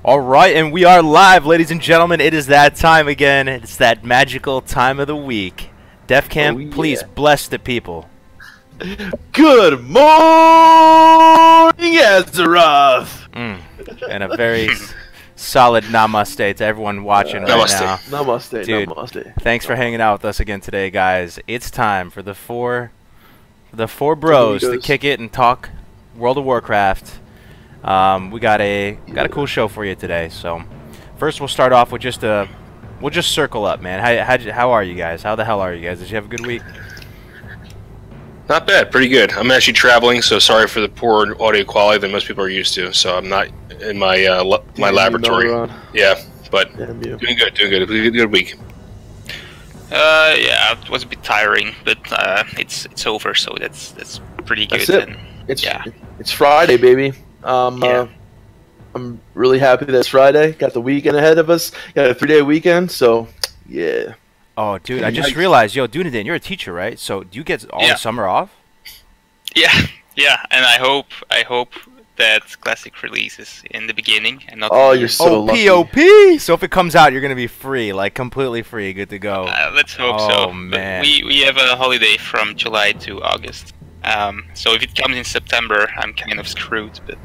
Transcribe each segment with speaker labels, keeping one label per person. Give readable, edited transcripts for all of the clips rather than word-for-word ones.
Speaker 1: All right, and we are live, ladies and gentlemen. It is that time again. It's that magical time of the week. Defcamp, please bless the people.
Speaker 2: Good morning, Azeroth.
Speaker 1: And a very solid namaste to everyone watching right now.
Speaker 2: Namaste,
Speaker 1: dude,
Speaker 2: namaste.
Speaker 1: Thanks for hanging out with us again today, guys. It's time for the four bros to kick it and talk World of Warcraft. We got a cool show for you today. So first we'll start off with we'll just circle up, man. How are you guys? How the hell are you guys? Did you have a good week?
Speaker 3: Not bad, pretty good. I'm actually traveling, so sorry for the poor audio quality that most people are used to. So I'm not in my my laboratory. Yeah, but doing good. It was a good week.
Speaker 4: Yeah, it was a bit tiring, but it's over, so that's pretty good.
Speaker 2: That's it. It's Friday, baby. I'm really happy that it's Friday. Got the weekend ahead of us. Got a 3-day weekend, so yeah.
Speaker 1: Oh, dude, I just realized, yo, Dunedain, you're a teacher, right? So do you get all the summer off?
Speaker 4: Yeah, and I hope that Classic releases in the beginning and not.
Speaker 2: Oh, you're so lucky.
Speaker 1: POP! So if it comes out, you're gonna be free, like completely free, good to go.
Speaker 4: Let's hope so.
Speaker 1: Oh man,
Speaker 4: we have a holiday from July to August. So if it comes in September, I'm kind of screwed, but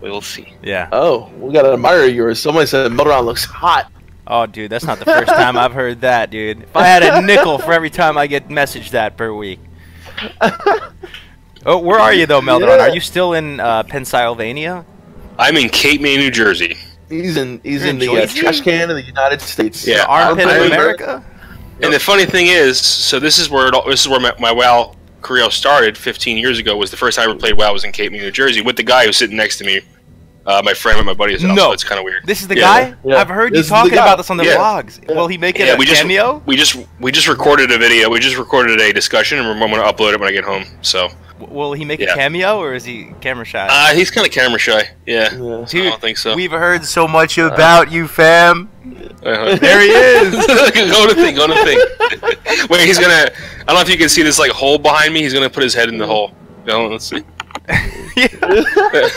Speaker 4: we will see.
Speaker 1: Yeah.
Speaker 2: Oh, we got an admirer of yours. Somebody said Melderon looks hot.
Speaker 1: Oh, dude, that's not the first time I've heard that, dude. If I had a nickel for every time I get messaged that per week. Oh, where are you, though, Melderon?
Speaker 2: Yeah.
Speaker 1: Are you still in Pennsylvania?
Speaker 3: I'm in Cape May, New Jersey.
Speaker 2: He's in the trash can of the United States.
Speaker 3: Yeah,
Speaker 1: armpit of America.
Speaker 3: And the funny thing is, so this is where my WoW career started 15 years ago. Was the first time I ever played WoW was in Cape May, New Jersey, with the guy who's sitting next to me. My friend and my buddy's house, so it's kind of weird.
Speaker 1: This is the guy?
Speaker 2: Yeah.
Speaker 1: I've heard you talking about this on the vlogs.
Speaker 3: Yeah.
Speaker 1: Will he make it a cameo?
Speaker 3: We just recorded a video. We just recorded a discussion, and I'm going to upload it when I get home. So.
Speaker 1: Will he make a cameo, or is he camera shy?
Speaker 3: He's kind of camera shy. Yeah.
Speaker 1: Dude,
Speaker 3: I don't think so.
Speaker 1: We've heard so much about you, fam.
Speaker 3: There he is. Go to think. Wait, he's gonna. I don't know if you can see this like hole behind me. He's gonna put his head in the hole. No, let's see.
Speaker 1: Oh, that's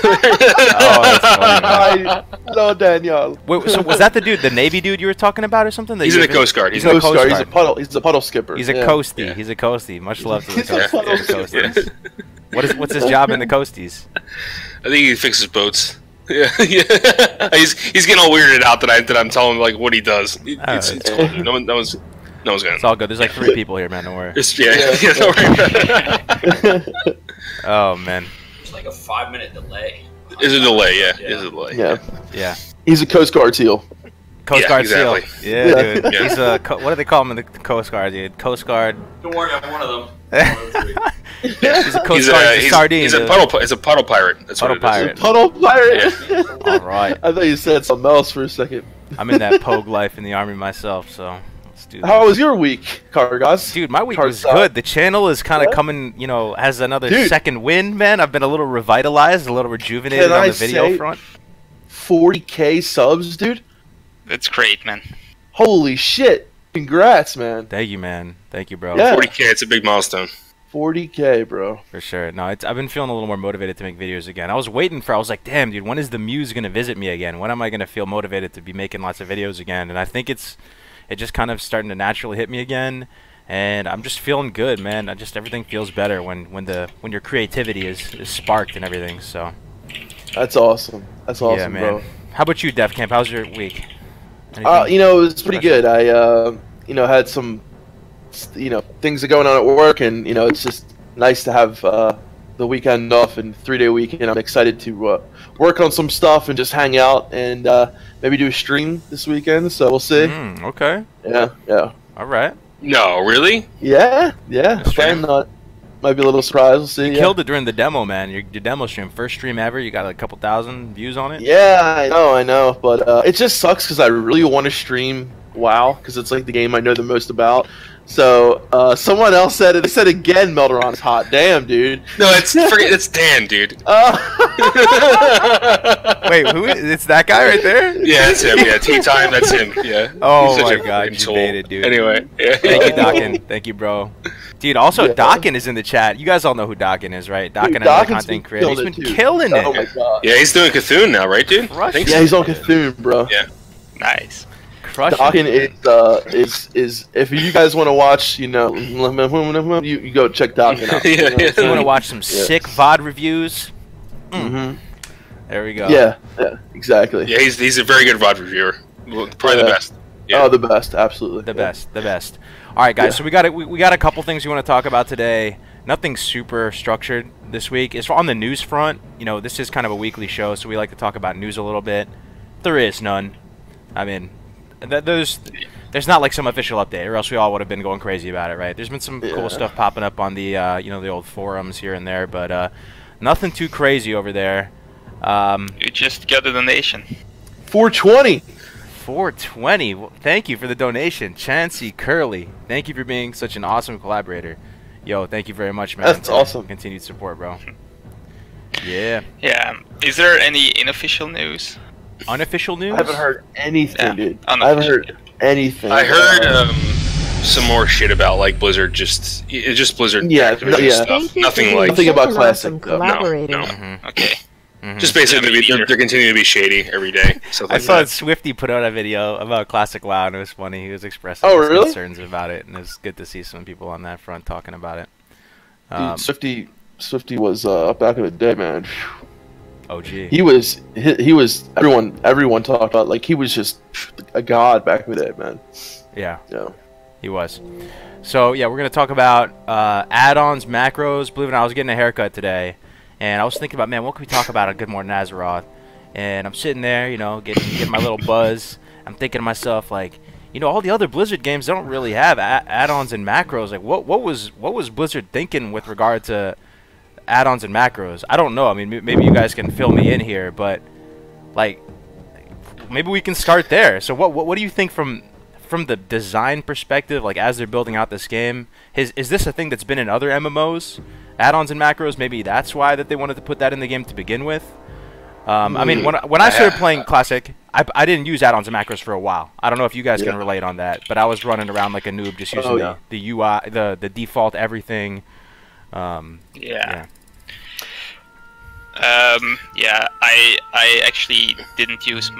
Speaker 1: funny.
Speaker 2: Hello, Daniel.
Speaker 1: Wait, so was that the dude, the Navy dude you were talking about, or something?
Speaker 3: He's in the Coast Guard.
Speaker 2: He's in the Coast Guard. He's a puddle skipper.
Speaker 1: He's a coastie. Yeah. He's a coastie. Much love to the coasties. What's his job in the coasties?
Speaker 3: I think he fixes boats. Yeah. He's getting all weirded out that I'm telling him like what he does. It's cool. No one's gonna.
Speaker 1: It's all good. There's like 3 people here, man. Don't worry.
Speaker 3: Don't worry.
Speaker 1: Oh man.
Speaker 5: It's like a 5-minute delay.
Speaker 3: Is a delay, yeah. Is a delay.
Speaker 2: Yeah. He's a Coast Guard SEAL.
Speaker 1: Coast Guard SEAL. Yeah, dude.
Speaker 3: Yeah.
Speaker 1: He's a what do they call him in the Coast Guard, dude? Coast Guard.
Speaker 5: Don't worry, I'm one of them.
Speaker 1: He's a Coast Guard sardine.
Speaker 3: He's a puddle pirate. That's
Speaker 1: puddle pirate.
Speaker 2: Puddle pirate.
Speaker 3: Yeah.
Speaker 1: All right.
Speaker 2: I thought you said something else for a second.
Speaker 1: I'm in that Pogue life in the army myself, so let's do this.
Speaker 2: How was your week, Kargoz?
Speaker 1: Dude, my week was good. The channel is kind of coming, has another second wind, man. I've been a little revitalized, a little rejuvenated on the video front.
Speaker 2: 40K subs, dude?
Speaker 4: That's great, man.
Speaker 2: Holy shit. Congrats, man.
Speaker 1: Thank you, man. Thank you, bro.
Speaker 2: Yeah.
Speaker 3: 40K, it's a big milestone.
Speaker 2: 40K, bro.
Speaker 1: For sure. No, I've been feeling a little more motivated to make videos again. I was like, damn, dude, when is the muse going to visit me again? When am I going to feel motivated to be making lots of videos again? And I think it just kind of starting to naturally hit me again. And I'm just feeling good, man. Everything feels better when your creativity is sparked and everything. So
Speaker 2: that's awesome. That's awesome,
Speaker 1: yeah, man.
Speaker 2: bro.
Speaker 1: How about you, Defcamp? How's your week?
Speaker 2: It was pretty good. I had some things going on at work, and it's just nice to have the weekend off and 3-day weekend. I'm excited to work on some stuff and just hang out and maybe do a stream this weekend. So we'll see.
Speaker 1: Okay.
Speaker 2: Yeah.
Speaker 1: All right.
Speaker 3: No, really?
Speaker 2: Yeah. Might be a little surprise. We'll see.
Speaker 1: You killed it during the demo, man. Your demo stream, first stream ever. You got a couple thousand views on it.
Speaker 2: Yeah, I know. But it just sucks because I really want to stream WoW because it's like the game I know the most about. So someone else said it. They said again, Melderon's hot. Damn, dude.
Speaker 3: No, it's Dan, dude.
Speaker 1: Wait, who? It's that guy right there?
Speaker 3: Yeah, that's him. Yeah, tea time. That's him. Yeah.
Speaker 1: Oh my god, you made it, dude.
Speaker 3: Anyway, yeah.
Speaker 1: Thank you, Dokken. Thank you, bro. Dude, also Dokken is in the chat. You guys all know who Dokken is, right? Dokken, another content creator. He's been killing it.
Speaker 2: Oh my god.
Speaker 3: Yeah, he's doing Cthulhu now, right, dude?
Speaker 2: Yeah, he's on Cthulhu, bro.
Speaker 3: Yeah.
Speaker 4: Nice.
Speaker 2: Dokken is if you guys want to watch, you go check Dokken out.
Speaker 1: If you want to watch some sick VOD reviews, there we go.
Speaker 2: Yeah, exactly.
Speaker 3: Yeah, he's a very good VOD reviewer. Probably the best. Yeah.
Speaker 2: Oh, the best, absolutely.
Speaker 1: The best. All right, guys. So we got a couple things we want to talk about today. Nothing super structured this week. It's on the news front. This is kind of a weekly show, so we like to talk about news a little bit. There is none. I mean, there's not like some official update, or else we all would have been going crazy about it, right? There's been some cool stuff popping up on the the old forums here and there, but nothing too crazy over there.
Speaker 4: You just got a donation.
Speaker 2: 420.
Speaker 1: 420. Well, thank you for the donation, Chansey Curley. Thank you for being such an awesome collaborator. Yo, thank you very much, man.
Speaker 2: That's awesome.
Speaker 1: Continued support, bro. Yeah.
Speaker 4: Yeah. Is there any unofficial news?
Speaker 1: Unofficial news?
Speaker 2: I haven't heard anything, dude. I
Speaker 4: Unofficial.
Speaker 2: haven't heard anything.
Speaker 3: I heard some more shit about like Blizzard, just Blizzard. Activision stuff. Nothing
Speaker 2: about Classic.
Speaker 3: No.
Speaker 4: Okay.
Speaker 3: Just basically, they're continuing to be shady every day.
Speaker 1: I saw Swifty put out a video about Classic WoW, and it was funny. He was expressing his concerns about it, and it was good to see some people on that front talking about it.
Speaker 2: Dude, Swifty was back in the day, man.
Speaker 1: OG.
Speaker 2: He was everyone talked about, like, he was just a god back in the day, man.
Speaker 1: Yeah. He was. So yeah, we're gonna talk about add-ons, macros. Believe it or not, I was getting a haircut today, and I was thinking about, man, what can we talk about on Good Morning Azeroth? And I'm sitting there, getting my little buzz. I'm thinking to myself, like, all the other Blizzard games don't really have add-ons and macros. Like, what was Blizzard thinking with regard to add-ons and macros? I don't know. I mean, maybe you guys can fill me in here, but like, maybe we can start there. So what do you think from the design perspective, like, as they're building out this game? Is this a thing that's been in other MMOs? Add-ons and macros, maybe that's why that they wanted to put that in the game to begin with. I mean, when I started playing Classic, I didn't use add-ons and macros for a while. I don't know if you guys can relate on that, but I was running around like a noob, just using the UI, the default everything.
Speaker 4: I actually didn't use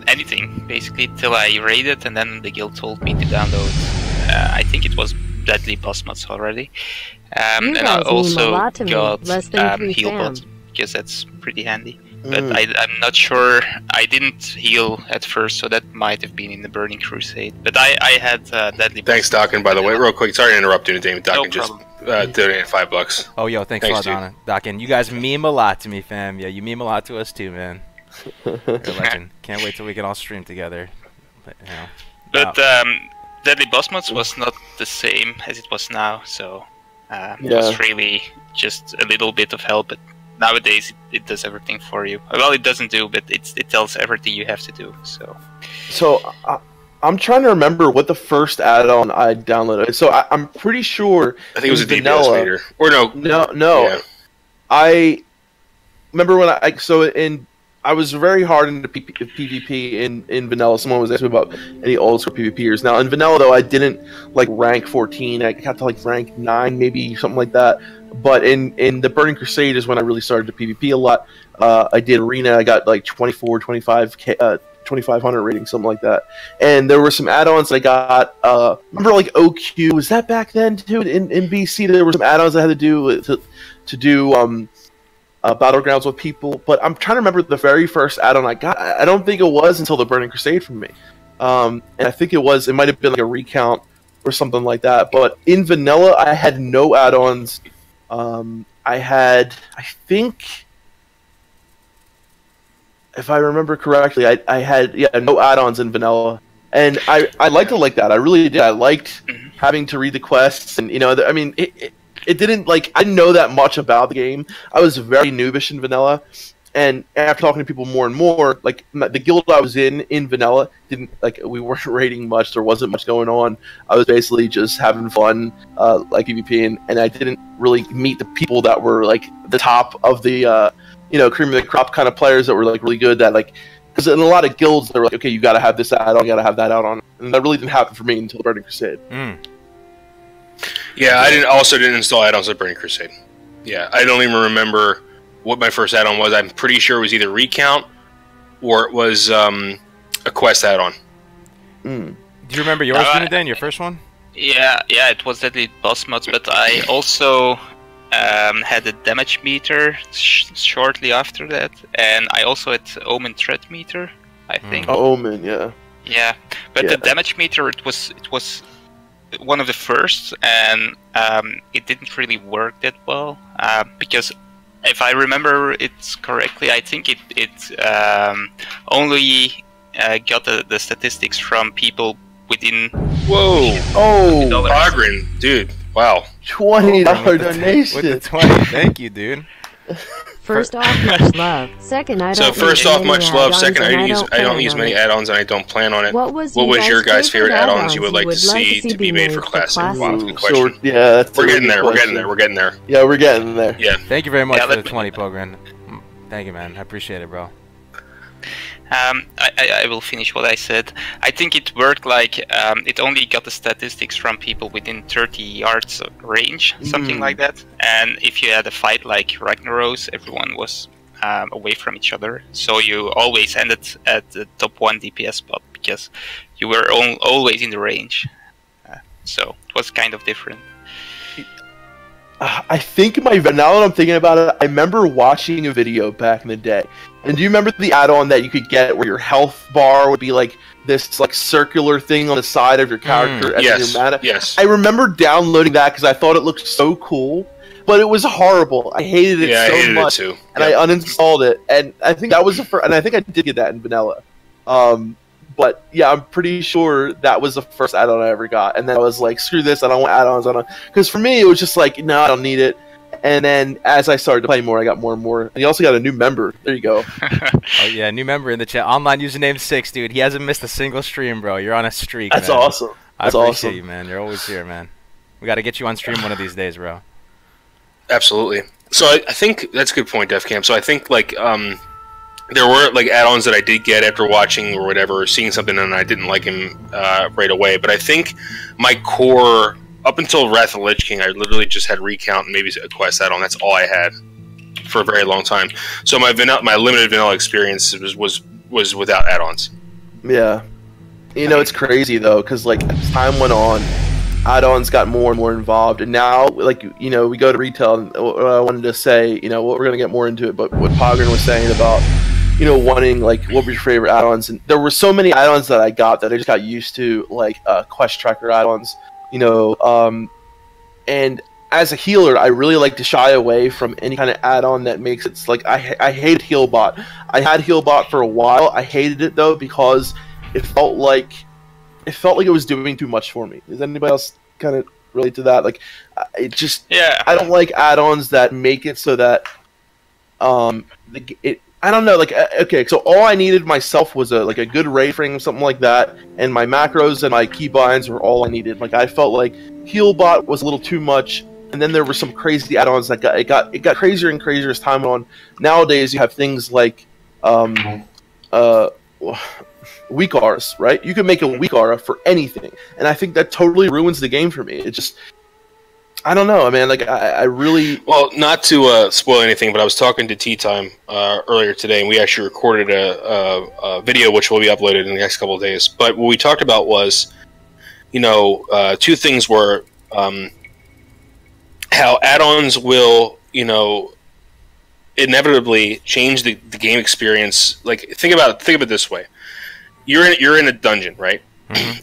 Speaker 4: anything basically till I raided, and then the guild told me to download. I think it was Deadly Boss Mods already, and I also got Healbot because that's pretty handy. But I'm not sure. I didn't heal at first, so that might have been in the Burning Crusade. But I had Deadly.
Speaker 3: Thanks, Dokken. By the way, real quick, sorry to interrupt you, David. Dokken just donated $5.
Speaker 1: Oh, yo, thanks a lot, Donna. Dokken, you guys meme a lot to me, fam. Yeah, you meme a lot to us too, man. You're a legend. Can't wait till we can all stream together.
Speaker 4: But Deadly Boss Mods was not the same as it was now, so it was really just a little bit of help. But nowadays it does everything for you. Well, it doesn't do, but it tells everything you have to do. So
Speaker 2: I'm trying to remember what the first add-on I downloaded. So I'm pretty sure
Speaker 3: I think it was a DPS meter. Or no.
Speaker 2: Yeah. I remember when I was very hard into PvP in vanilla. Someone was asking me about any old school PvPers. Now in vanilla though, I didn't like rank 14. I got to like rank 9, maybe something like that. But in the Burning Crusade is when I really started to PvP a lot. I did arena. I got like 24, 2500 rating, something like that. And there were some add-ons I got. Remember like OQ? Was that back then too? In BC, there were some add-ons I had to do to do battlegrounds with people. But I'm trying to remember the very first add-on I got. I don't think it was until the Burning Crusade for me. And I think it might have been like a recount or something like that. But in vanilla, I had no add-ons. I think, if I remember correctly, I had no add-ons in vanilla, and I liked it like that. I really did. I liked having to read the quests, and I mean, it didn't, like, I didn't know that much about the game. I was very noobish in vanilla, And after talking to people more and more, like the guild I was in vanilla didn't we weren't raiding much. There wasn't much going on. I was basically just having fun, like PvP, and I didn't really meet the people that were like the top of the cream of the crop kind of players that were like really good. That like because in a lot of guilds they were like, okay, you got to have this add-on, you got to have that add-on, and that really didn't happen for me until Burning Crusade.
Speaker 3: Yeah, I didn't install add-ons at Burning Crusade. Yeah, I don't even remember what my first add-on was. I'm pretty sure it was either Recount or it was a quest add-on.
Speaker 1: Do you remember yours, Dunedain, your first one?
Speaker 4: Yeah, it was deadly boss mods, but I also had a damage meter shortly after that, and I also had Omen threat meter, I think.
Speaker 2: Oh, Omen, yeah.
Speaker 4: Yeah, but the damage meter, it was one of the first, and it didn't really work that well, because if I remember it correctly, I think it only got the statistics from people within.
Speaker 3: Whoa!
Speaker 2: Oh,
Speaker 3: Ogren, dude! Wow.
Speaker 2: $20 donation.
Speaker 1: With the 20, thank you, dude.
Speaker 6: First off, much love. Second, I don't.
Speaker 3: So first off, much love. Second, I don't use many add-ons, and I don't plan on it.
Speaker 6: What was
Speaker 3: your guys' favorite add-ons you would like to see to be made for Classic? Wow, good question.
Speaker 2: Yeah,
Speaker 3: we're getting there. We're getting there. We're getting there.
Speaker 2: Yeah, we're getting there.
Speaker 3: Yeah.
Speaker 1: Thank you very much for the 20, Pogren. Thank you, man. I appreciate it, bro.
Speaker 4: I will finish what I said. I think it worked like it only got the statistics from people within 30 yards range, something like that. And if you had a fight like Ragnaros, everyone was away from each other. So you always ended at the top 1 DPS spot because you were always in the range. So it was kind of different.
Speaker 2: I think now that I'm thinking about it, I remember watching a video back in the day. And do you remember the add-on that you could get where your health bar would be like this like circular thing on the side of your character as your mana?
Speaker 3: Yes.
Speaker 2: I remember downloading that because I thought it looked so cool, but it was horrible. I hated it so much,
Speaker 3: it too.
Speaker 2: And I uninstalled it. And I think that was the first, and I think I did get that in vanilla. But yeah, I'm pretty sure that was the first add-on I ever got. And then I was like, screw this, I don't want add-ons. Because for me, it was just like, no, I don't need it. And then as I started to play more, I got more and more. And you also got a new member. There you go.
Speaker 1: Oh yeah, new member in the chat. Online username 6, dude. He hasn't missed a single stream, bro. You're on a streak.
Speaker 2: That's
Speaker 1: man.
Speaker 2: awesome. That's
Speaker 1: I appreciate
Speaker 2: awesome.
Speaker 1: you, man. You're always here, man. We got to get you on stream one of these days, bro.
Speaker 3: Absolutely. So I think that's a good point, Defcamp. So I think like there were like add-ons that I did get after watching or whatever, or seeing something, and I didn't like him right away. But I think my core, up until Wrath of the Lich King, I literally just had Recount and maybe a quest add-on. That's all I had for a very long time. So my limited vanilla experience was without add-ons.
Speaker 2: Yeah. You know, it's crazy though, because like as time went on, add-ons got more and more involved, and now like we go to retail. And what I wanted to say, what we're gonna get more into it, but what Pogren was saying about wanting like what were your favorite add-ons, and there were so many add-ons that I got that I just got used to, like quest tracker add-ons, and as a healer, I really like to shy away from any kind of add-on that makes it like I hate Healbot. I had Healbot for a while. I hated it though because it felt like it was doing too much for me. Does anybody else kind of relate to that? Like, it just I don't like add-ons that make it so that I don't know. Like, okay, so all I needed myself was a good raid frame, something like that, and my macros and my keybinds were all I needed. Like, I felt like Healbot was a little too much, and then there were some crazy add-ons that it got crazier and crazier as time went on. Nowadays, you have things like weak auras, right? You can make a weak aura for anything, and I think that totally ruins the game for me. It just, I don't know, man. Like, I really...
Speaker 3: Well, not to spoil anything, but I was talking to Tea Time earlier today, and we actually recorded a video which will be uploaded in the next couple of days. But what we talked about was, two things were how add-ons will, inevitably change the game experience. Like, think about it this way. You're in a dungeon, right?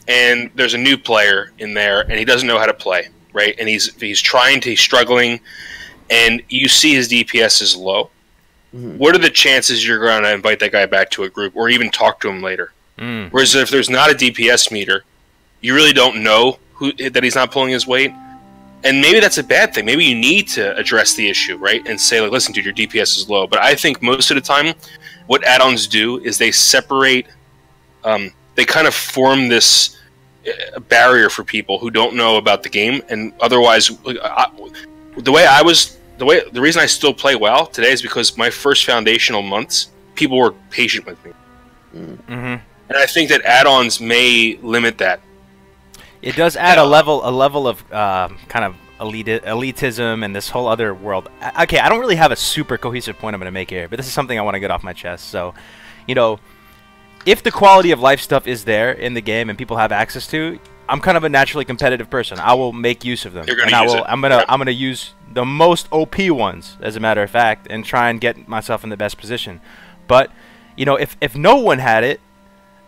Speaker 3: And there's a new player in there, and he doesn't know how to play, right? And he's struggling, and you see his DPS is low. What are the chances you're going to invite that guy back to a group, or even talk to him later? Whereas if there's not a DPS meter, you really don't know that he's not pulling his weight. And maybe that's a bad thing. Maybe you need to address the issue, right? And say, like, listen, dude, your DPS is low. But I think most of the time, what add-ons do is they separate, they kind of form this barrier for people who don't know about the game. And otherwise, the reason I still play WoW today is because my first foundational months, people were patient with me.
Speaker 1: Mm-hmm.
Speaker 3: And I think that add-ons may limit that.
Speaker 1: It does add a level of kind of elitism and this whole other world. Okay, I don't really have a super cohesive point I'm going to make here, but this is something I want to get off my chest. So, you know, if the quality of life stuff is there in the game and people have access to, I'm kind of a naturally competitive person. I will make use of them. I'm gonna use the most OP ones, as a matter of fact, and try and get myself in the best position. But, you know, if no one had it,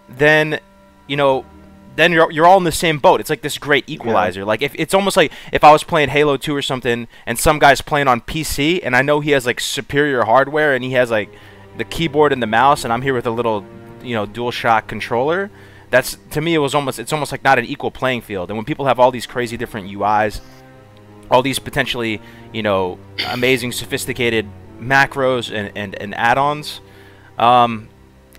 Speaker 1: then, you know, then you're all in the same boat. It's like this great equalizer. Yeah. Like, if it's almost like if I was playing Halo 2 or something, and some guy's playing on PC, and I know he has like superior hardware, and he has like the keyboard and the mouse, and I'm here with a little, you know, DualShock controller. That's, to me, it's almost like not an equal playing field. And when people have all these crazy different UIs, all these potentially, you know, amazing, sophisticated macros and add-ons,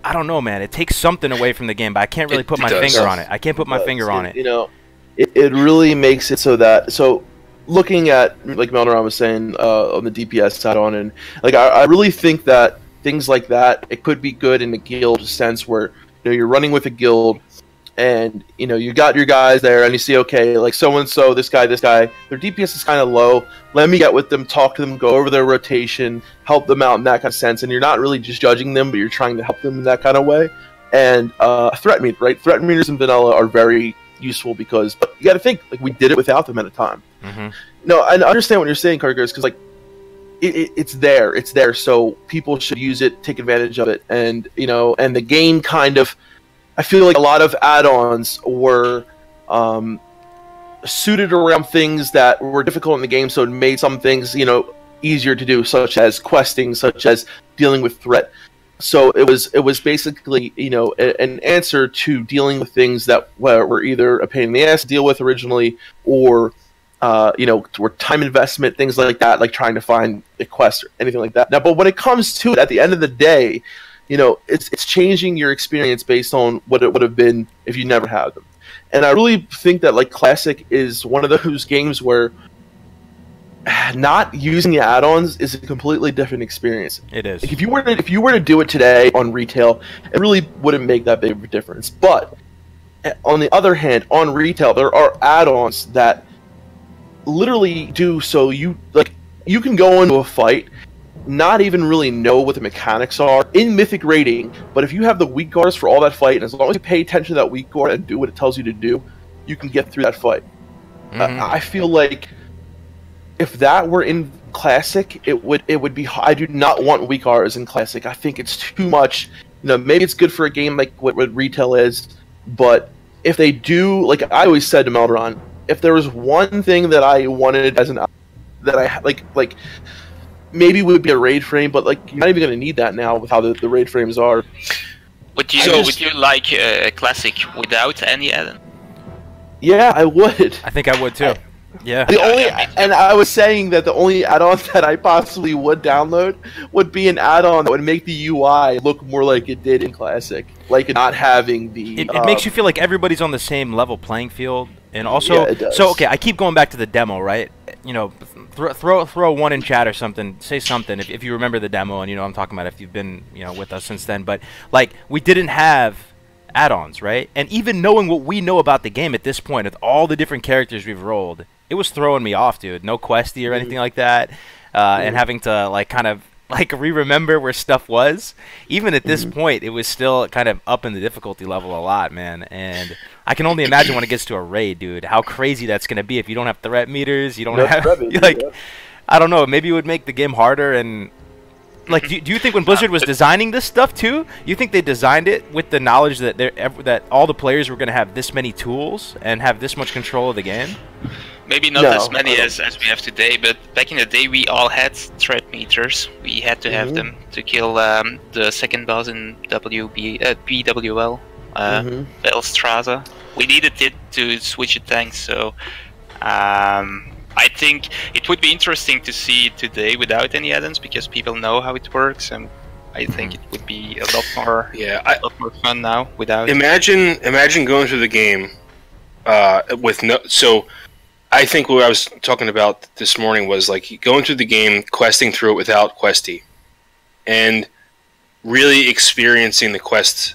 Speaker 1: I don't know, man. It takes something away from the game, but I can't really put my finger on it. I can't put my finger on it.
Speaker 2: You know, it really makes it so that, so looking at, like Melderon was saying, on the DPS add-on, and like I really think that things like that, it could be good in a guild sense where, you know, you're running with a guild, and, you know, you got your guys there, and you see, okay, like so-and-so, this guy, their DPS is kind of low. Let me get with them, talk to them, go over their rotation, help them out in that kind of sense. And you're not really just judging them, but you're trying to help them in that kind of way. And threat meter, right? Threat meters in vanilla are very useful because, but you got to think, like, we did it without them at a time.
Speaker 1: Mm-hmm.
Speaker 2: No, I understand what you're saying, Kargoz, because, like, it's there, so people should use it, take advantage of it, and, you know, and the game kind of, I feel like a lot of add-ons were suited around things that were difficult in the game, so it made some things, you know, easier to do, such as questing, such as dealing with threat. So it was basically, you know, an answer to dealing with things that were either a pain in the ass to deal with originally, or you know, or time investment, things like that, like trying to find a quest or anything like that. Now, but when it comes to it, at the end of the day, you know, it's changing your experience based on what it would have been if you never had them. And I really think that, like, Classic is one of those games where not using the add-ons is a completely different experience.
Speaker 1: It is.
Speaker 2: Like, if you were to do it today on retail, it really wouldn't make that big of a difference. But on the other hand, on retail, there are add-ons that literally do so you can go into a fight, not even really know what the mechanics are in Mythic rating, but if you have the weak guards for all that fight, and as long as you pay attention to that weak guard and do what it tells you to do, you can get through that fight. Mm-hmm. I feel like if that were in Classic, it would be. I do not want weak guards in Classic. I think it's too much. You know, maybe it's good for a game like what retail is, but if they do, like I always said to Melderon, if there was one thing that I wanted as that I like maybe it would be a raid frame, but like you're not even going to need that now with how the raid frames are.
Speaker 4: Would you like Classic without any add-on?
Speaker 2: Yeah, I would.
Speaker 1: I think I would too. Yeah.
Speaker 2: And I was saying that the only add-on that I possibly would download would be an add-on that would make the UI look more like it did in Classic, like not having the.
Speaker 1: It makes you feel like everybody's on the same level playing field, and also. Yeah, so okay, I keep going back to the demo, right? You know, throw one in chat or something. Say something if you remember the demo, and you know what I'm talking about if you've been with us since then. But like we didn't have add-ons, right? And even knowing what we know about the game at this point, with all the different characters we've rolled, it was throwing me off, dude. No questy or anything like that, and having to like kind of like re-remember where stuff was. Even at this point, it was still kind of up in the difficulty level a lot, man. And I can only imagine when it gets to a raid, dude, how crazy that's gonna be if you don't have threat meters, you don't have like, I don't know, maybe it would make the game harder. And like, do you think when Blizzard was designing this stuff too, you think they designed it with the knowledge that that all the players were gonna have this many tools and have this much control of the game?
Speaker 4: Maybe not as many as we have today, but back in the day we all had threat meters. We had to have them to kill the second boss in PWL, Belstraza. We needed it to switch a tank, so I think it would be interesting to see it today without any add-ons because people know how it works, and I think it would be a lot more fun now without.
Speaker 3: Imagine going through the game with no. So I think what I was talking about this morning was like going through the game, questing through it without Questy, and really experiencing the quest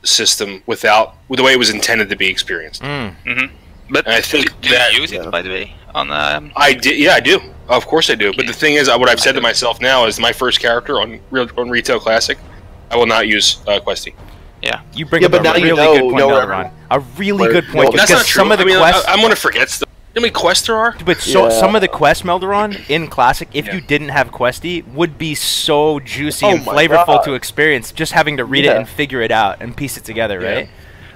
Speaker 3: system without the way it was intended to be experienced.
Speaker 4: But
Speaker 3: and I think
Speaker 4: do you use it, by the way? On
Speaker 3: I did. Yeah, I do. Of course I do. Okay. But the thing is, what I've said to myself now is my first character on Retail Classic, I will not use Questy.
Speaker 4: Yeah,
Speaker 1: you bring up a really good point, Melderon. A really good point.
Speaker 3: That's not true.
Speaker 1: Some of the quests,
Speaker 3: I'm going to forget stuff. How many quests there are?
Speaker 1: But some of the quests, Melderon, in Classic, if you didn't have Questy, would be so juicy and flavorful to experience. Just having to read it and figure it out and piece it together, right?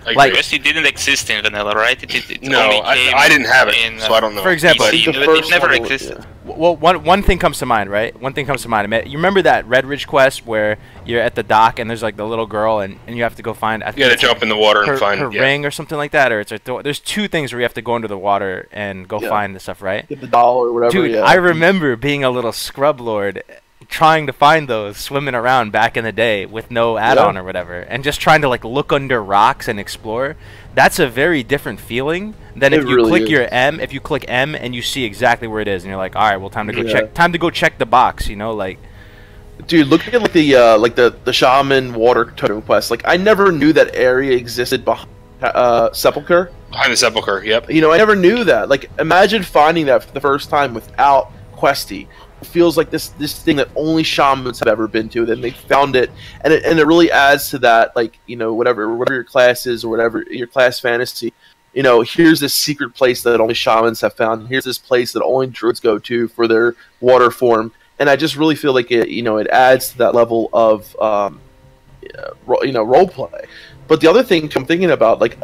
Speaker 4: Like Questy didn't exist in vanilla, right?
Speaker 3: No, I didn't have it, so I don't know.
Speaker 1: For example,
Speaker 4: it never existed.
Speaker 1: Well, one thing comes to mind, right? One thing comes to mind. You remember that Red Ridge quest where you're at the dock and there's like the little girl and you have to go find.
Speaker 3: You gotta jump in the water and find
Speaker 1: her ring or something like that, or it's there's two things where you have to go into the water and go find the stuff, right?
Speaker 2: Get the doll or whatever.
Speaker 1: Dude, I remember being a little scrub lord, trying to find those swimming around back in the day with no add-on or whatever, and just trying to like look under rocks and explore. That's a very different feeling than if you click your M. If you click M and you see exactly where it is, and you're like, all right, well, time to go check. Time to go check the box. You know, like.
Speaker 2: Dude, looking at the shaman water totem quest, like I never knew that area existed behind Sepulchre.
Speaker 3: Behind the Sepulchre, yep.
Speaker 2: You know, I never knew that. Like, imagine finding that for the first time without Questy. It feels like this thing that only shamans have ever been to. Then they found it, and it really adds to that. Like, you know, whatever your class is or whatever your class fantasy. You know, here's this secret place that only shamans have found. Here's this place that only druids go to for their water form. And I just really feel like it adds to that level of role play. But the other thing I'm thinking about, like,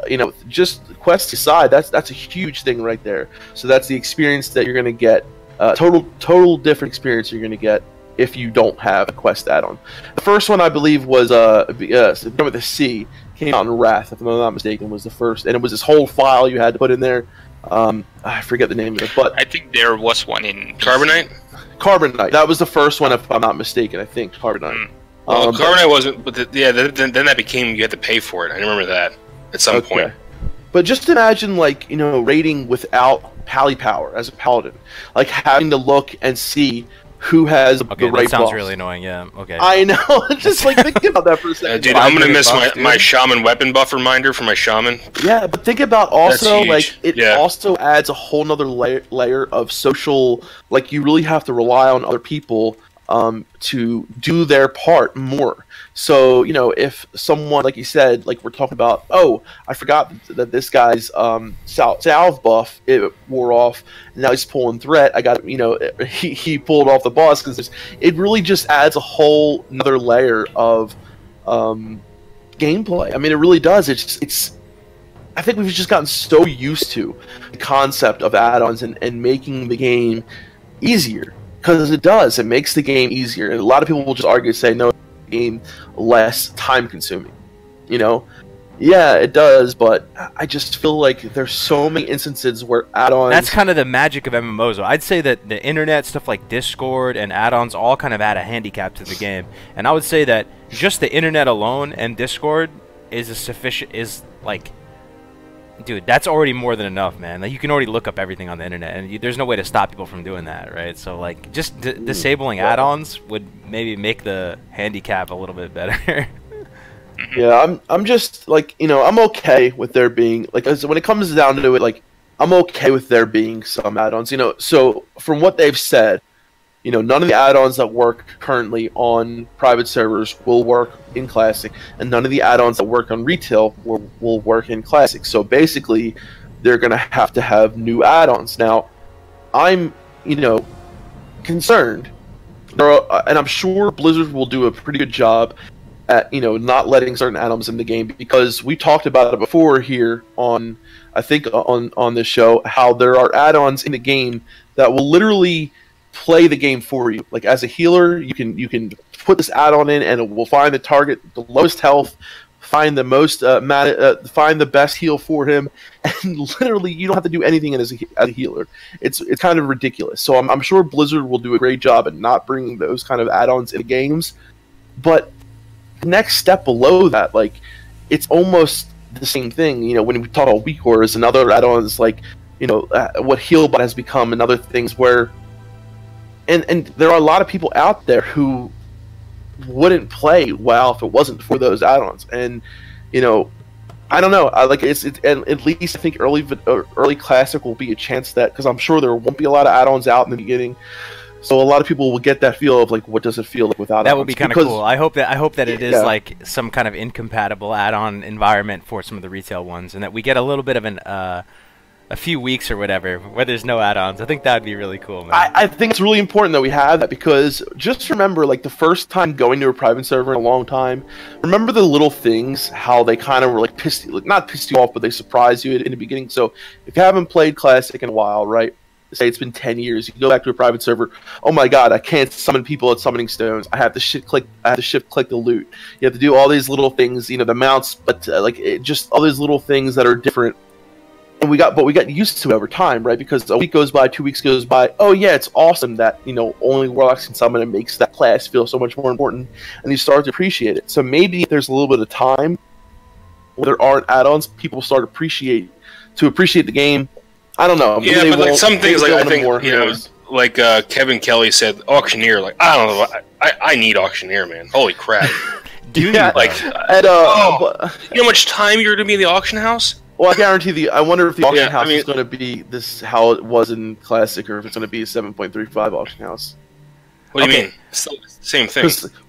Speaker 2: just quest aside, that's a huge thing right there. So that's the experience that you're going to get, total different experience you're going to get if you don't have a quest add-on. The first one I believe was with the C, came out in Wrath, if I'm not mistaken, was the first, and it was this whole file you had to put in there. I forget the name of it, but
Speaker 4: I think there was one in
Speaker 3: Carbonite.
Speaker 2: Carbonite. That was the first one, if I'm not mistaken. I think Carbonite.
Speaker 3: Well, Carbonite wasn't, but then that became you had to pay for it. I remember that at some point.
Speaker 2: But just imagine, like, raiding without pally power as a paladin, like having to look and see who has the right
Speaker 1: that sounds
Speaker 2: buffs.
Speaker 1: really annoying. Yeah. Okay.
Speaker 2: I know. Just like think about that for a second.
Speaker 3: Dude, I'm gonna miss my shaman weapon buff reminder for my shaman.
Speaker 2: Yeah, but think about also like it also adds a whole nother layer of social. Like you really have to rely on other people to do their part more. So if someone, like you said, like we're talking about, oh, I forgot that this guy's salve buff, it wore off, and now he's pulling threat. I got he pulled off the boss because it really just adds a whole another layer of gameplay. I mean, it really does. It's I think we've just gotten so used to the concept of add-ons and making the game easier, because it does. It makes the game easier, and a lot of people will just argue, say, no, game less time consuming. Yeah, it does, but I just feel like there's so many instances where add-ons.
Speaker 1: That's kind of the magic of MMOs, though. I'd say that the internet stuff like Discord and add-ons all kind of add a handicap to the game, and I would say that just the internet alone and Discord is like, dude, that's already more than enough, man. Like, you can already look up everything on the internet, and there's no way to stop people from doing that, right? So, like, just disabling add-ons would maybe make the handicap a little bit better.
Speaker 2: Yeah, I'm just, like, I'm okay with there being, like, when it comes down to it, like, I'm okay with there being some add-ons, So, from what they've said, none of the add-ons that work currently on private servers will work in Classic, and none of the add-ons that work on retail will work in Classic. So basically, they're going to have new add-ons. Now, I'm, concerned, and I'm sure Blizzard will do a pretty good job at, not letting certain add-ons in the game, because we talked about it before here on, I think, on this show, how there are add-ons in the game that will literally play the game for you. Like, as a healer, you can put this add-on in and it will find the target, the lowest health, find the most find the best heal for him, and literally you don't have to do anything as a healer. It's kind of ridiculous. So I'm sure Blizzard will do a great job at not bringing those kind of add-ons into games, but the next step below that, like, it's almost the same thing. You know, when we talk about weak orders and other add-ons, like, you know, what Healbot has become and other things where, and there are a lot of people out there who wouldn't play WoW if it wasn't for those add-ons. And, you know, I don't know. I like it's and at least I think early classic will be a chance that, because I'm sure there won't be a lot of add-ons out in the beginning. So a lot of people will get that feel of like, what does it feel like without
Speaker 1: that
Speaker 2: add-ons?
Speaker 1: would be kind of cool. I hope that it is like some kind of incompatible add-on environment for some of the retail ones, and that we get a little bit of a few weeks or whatever where there's no add-ons. I think that would be really cool, man.
Speaker 2: I think it's really important that we have that, because just remember, like, the first time going to a private server in a long time, remember the little things, how they kind of were like not pissed you off, but they surprised you in the beginning. So if you haven't played Classic in a while, right? Say it's been 10 years, you go back to a private server. Oh my God, I can't summon people at summoning stones. I have to shift click the loot. You have to do all these little things, you know, the mounts, but just all these little things that are different. And we got used to it over time, right? Because a week goes by, 2 weeks goes by. Oh yeah, it's awesome that, you know, only warlocks can summon. It makes that class feel so much more important, and you start to appreciate it. So maybe if there's a little bit of time where there aren't add-ons, people start to appreciate the game. I don't know.
Speaker 3: Yeah, but like some things, like I think, you know, like Kevin Kelly said, auctioneer. Like, I don't know, I need auctioneer, man. Holy crap!
Speaker 1: Dude,
Speaker 3: like, you know how much time you're gonna be in the auction house?
Speaker 2: Well, I guarantee I wonder if the auction house is going to be how it was in Classic, or if it's going to be a 7.35 auction house.
Speaker 3: What do you mean? It's the same thing.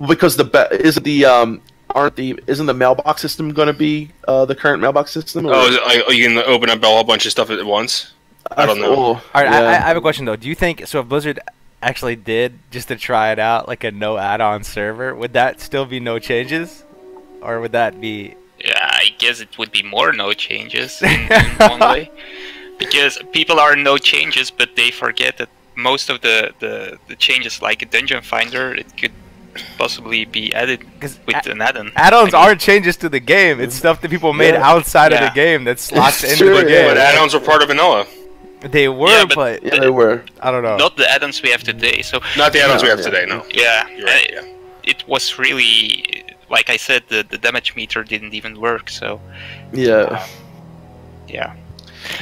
Speaker 2: Because isn't the mailbox system going to be the current mailbox system? Or?
Speaker 3: Oh, you can open up a whole bunch of stuff at once? I don't know.
Speaker 1: All right, yeah. I have a question though. Do you think if Blizzard actually did, just to try it out, like a no add-on server, would that still be no changes, or would that be?
Speaker 4: Yeah, I guess it would be more no changes in one way, because people are no changes, but they forget that most of the changes, like a dungeon finder, it could possibly be added with an add-on.
Speaker 1: Add-ons aren't changes to the game. It's stuff that people made outside of the game that slots into the game.
Speaker 3: But add-ons were part of vanilla.
Speaker 1: They were, but
Speaker 2: they were.
Speaker 1: I don't know.
Speaker 4: Not the add-ons we have today. So
Speaker 3: not the add-ons we have today. No.
Speaker 4: Yeah. It was really, like I said, the damage meter didn't even work. So.
Speaker 2: Yeah.
Speaker 4: Yeah.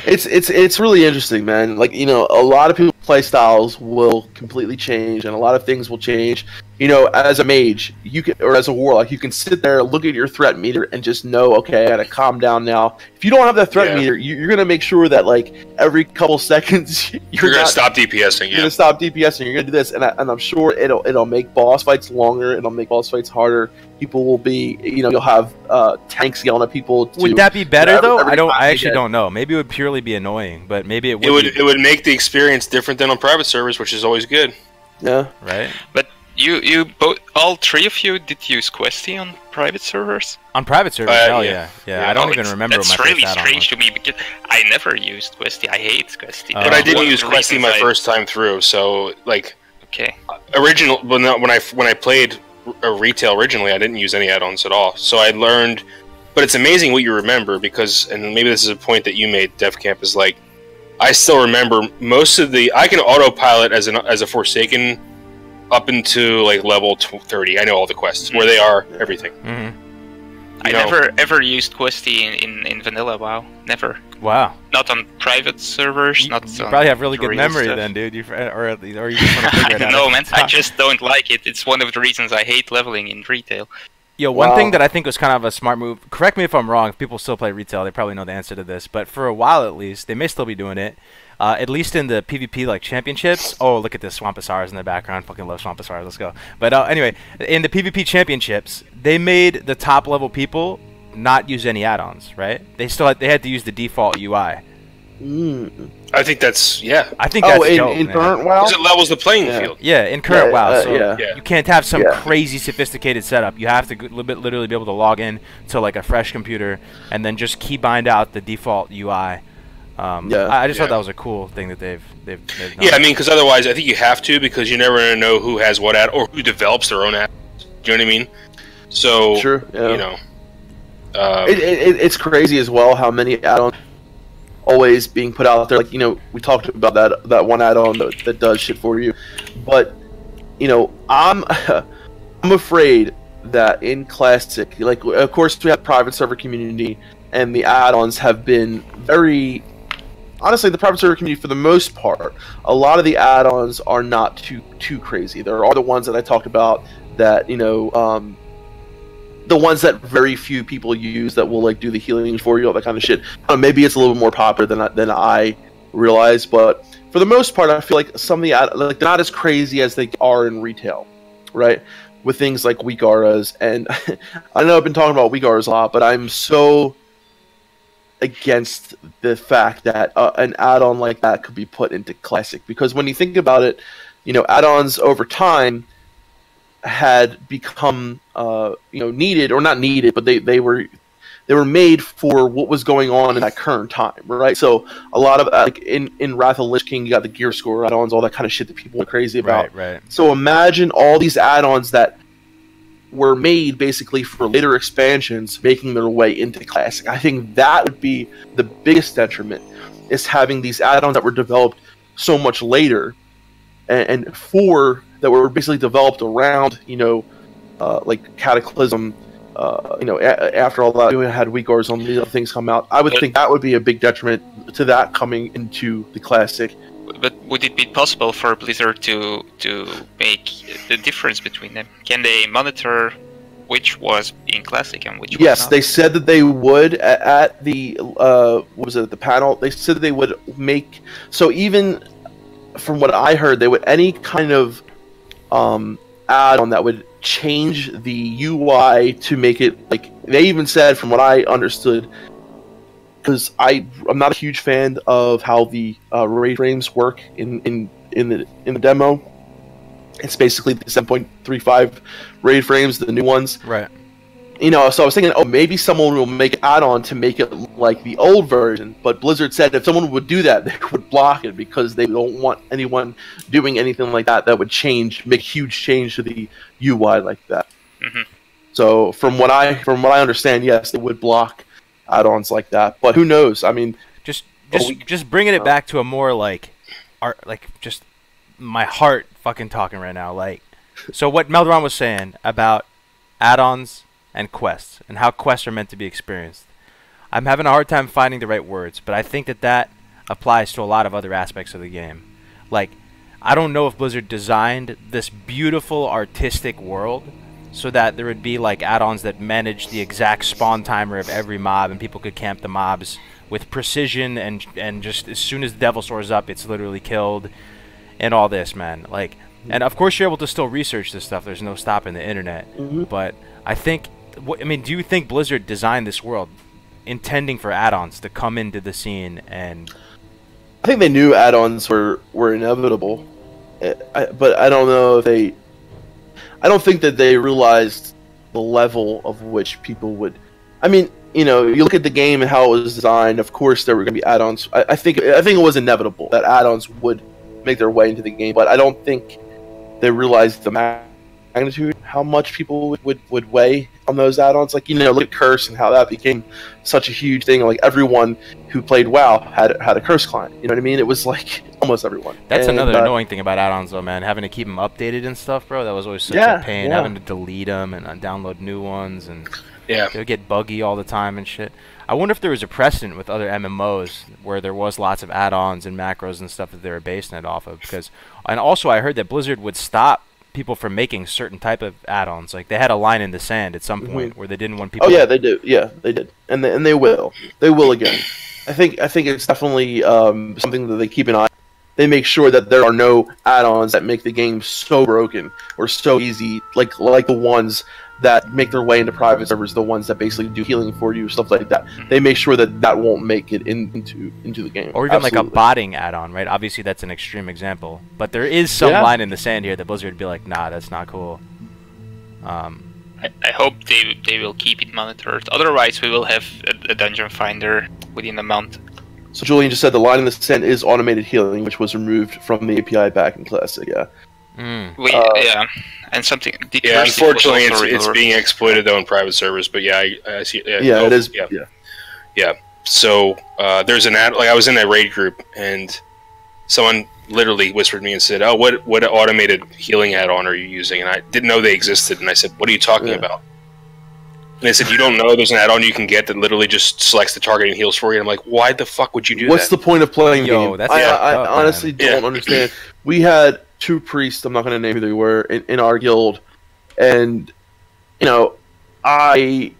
Speaker 2: It's really interesting, man. Like, you know, a lot of people's play styles will completely change, and a lot of things will change. You know, as a mage, or as a warlock, you can sit there, look at your threat meter, and just know, okay, I gotta calm down now. If you don't have that threat meter, you're gonna make sure that, like, every couple seconds
Speaker 3: you're gonna stop DPSing.
Speaker 2: You're gonna stop DPSing. You're gonna do this, and I'm sure it'll make boss fights longer. It'll make boss fights harder. People will be, you know, you'll have tanks yelling at people.
Speaker 1: Would that be better though? I actually don't know. Maybe it would purely be annoying, but maybe it would.
Speaker 3: It would make the experience different than on private servers, which is always good.
Speaker 2: Yeah.
Speaker 1: Right.
Speaker 4: But you both, all three of you, did use Questy on private servers?
Speaker 1: On private servers, yeah. I don't even remember what my first
Speaker 4: really
Speaker 1: add-on
Speaker 4: strange
Speaker 1: was.
Speaker 4: to me, because I never used Questy. I hate Questy.
Speaker 3: But I didn't use Questy my first time through, so like, when I played retail originally, I didn't use any add-ons at all. So I learned, but it's amazing what you remember, because, and maybe this is a point that you made, Defcamp, is like, I still remember most of the. I can autopilot as a Forsaken up into like level 30. I know all the quests, where they are, everything.
Speaker 4: I never ever used Questy in vanilla WoW. Never.
Speaker 1: Wow.
Speaker 4: Not on private servers.
Speaker 1: You probably have really good memory then, dude. Or you just want to figure it out.
Speaker 4: No, man. I just don't like it. It's one of the reasons I hate leveling in retail.
Speaker 1: Yo, one thing that I think was kind of a smart move, correct me if I'm wrong, if people still play retail, they probably know the answer to this, but for a while at least, they may still be doing it, at least in the PvP like championships. Oh, look at this, Swampasars in the background. Fucking love Swampasars. Let's go. But anyway, in the PvP championships, they made the top level people not use any add-ons, right? They had to use the default UI.
Speaker 3: I think that's
Speaker 1: I think that's dope,
Speaker 2: in current WoW,
Speaker 3: because it levels the playing field.
Speaker 1: Yeah, in current WoW, so
Speaker 2: yeah.
Speaker 1: you can't have some crazy sophisticated setup. You have to literally be able to log in to like a fresh computer and then just keybind out the default UI. I just thought that was a cool thing that they've done.
Speaker 3: Yeah, I mean, because otherwise, I think you have to, because you never know who has what add or who develops their own add. Do you know what I mean? So,
Speaker 2: sure,
Speaker 3: you know.
Speaker 2: It's crazy as well how many add-ons always being put out there. Like, you know, we talked about that one add-on that does shit for you, but you know, I'm afraid that in Classic, like, of course we have private server community, and the add-ons have been very, honestly, the private server community for the most part, a lot of the add-ons are not too crazy. There are the ones that I talked about that, you know, the ones that very few people use that will like do the healing for you, all that kind of shit. Maybe it's a little bit more popular than I realize, but for the most part, I feel like some of the like they're not as crazy as they are in retail, right? With things like weak auras, and I know I've been talking about weak auras a lot, but I'm so against the fact that an add-on like that could be put into Classic, because when you think about it, you know, add-ons over time had become you know, needed, or not needed, but they were made for what was going on in that current time, right? So a lot of like in Wrath of Lich King, you got the gear score add-ons, all that kind of shit that people went crazy about.
Speaker 1: Right.
Speaker 2: So imagine all these add-ons that were made basically for later expansions making their way into Classic. I think that would be the biggest detriment, is having these add-ons that were developed so much later, and that were basically developed around, you know, like Cataclysm, you know, after all that, we had weak auras on these other things come out. I would think that would be a big detriment to that coming into the Classic.
Speaker 4: But would it be possible for Blizzard to make the difference between them? Can they monitor which was in Classic and which was not?
Speaker 2: They said that they would at the what was it, the panel. They said that they would make, so even from what I heard, they would, any kind of add-on that would change the UI to make it, like, they even said, from what I understood, because I'm not a huge fan of how the raid frames work in the demo. It's basically the 7.35 raid frames, the new ones.
Speaker 1: Right.
Speaker 2: You know, so I was thinking, oh, maybe someone will make an add-on to make it like the old version. But Blizzard said if someone would do that, they would block it, because they don't want anyone doing anything like that would make huge change to the UI like that.
Speaker 4: Mm-hmm.
Speaker 2: So from what I understand, yes, they would block add-ons like that. But who knows? I mean,
Speaker 1: just bringing it back to a more like art, like just my heart fucking talking right now. Like, so what Melderon was saying about add-ons and quests, and how quests are meant to be experienced. I'm having a hard time finding the right words, but I think that applies to a lot of other aspects of the game. Like, I don't know if Blizzard designed this beautiful artistic world so that there would be like add-ons that manage the exact spawn timer of every mob, and people could camp the mobs with precision, and just as soon as the devil soars up, it's literally killed, and all this, man. Like, and of course you're able to still research this stuff. There's no stopping the internet.
Speaker 2: Mm-hmm. But
Speaker 1: I think, I mean, do you think Blizzard designed this world intending for add-ons to come into the scene? And
Speaker 2: I think they knew add-ons were inevitable, but I don't know if they. I don't think that they realized the level of which people would. I mean, you know, you look at the game and how it was designed. Of course, there were going to be add-ons. I think it was inevitable that add-ons would make their way into the game, but I don't think they realized the magnitude, how much people would weigh on those add-ons. Like, you know, look at Curse and how that became such a huge thing. Like, everyone who played WoW had a Curse client. You know what I mean? It was like almost everyone.
Speaker 1: That's another annoying thing about add-ons, though, man. Having to keep them updated and stuff, bro. That was always such a pain. Having to delete them and download new ones, and they would get buggy all the time and shit. I wonder if there was a precedent with other MMOs where there was lots of add-ons and macros and stuff that they were basing it off of. And also I heard that Blizzard would stop people from making certain type of add-ons. Like, they had a line in the sand at some point where they didn't want people.
Speaker 2: Oh yeah, they do. Yeah, they did, and they will. They will again. I think it's definitely something that they keep an eye on. They make sure that there are no add-ons that make the game so broken or so easy, like the ones that make their way into private servers, the ones that basically do healing for you, stuff like that. They make sure that won't make it into the game.
Speaker 1: Or even like a botting add-on, right? Obviously, that's an extreme example, but there is some line in the sand here that Blizzard would be like, nah, that's not cool.
Speaker 4: I hope they will keep it monitored. Otherwise, we will have a dungeon finder within a month.
Speaker 2: So Julian just said the line in the sand is automated healing, which was removed from the API back in Classic. Yeah.
Speaker 4: Yeah, and something.
Speaker 3: Yeah, unfortunately, it's being exploited though in private servers. But yeah, I see.
Speaker 2: Yeah, it is.
Speaker 3: Yeah. So there's an ad. Like I was in that raid group, and someone literally whispered me and said, "Oh, what automated healing add-on are you using?" And I didn't know they existed. And I said, "What are you talking about?" And they said, "You don't know there's an add-on you can get that literally just selects the target and heals for you." And I'm like, "Why the fuck would you do that?"
Speaker 2: What's the point of playing the game?
Speaker 1: That's
Speaker 2: I honestly don't understand. We had 2 priests, I'm not going to name who they were, in our guild. And, I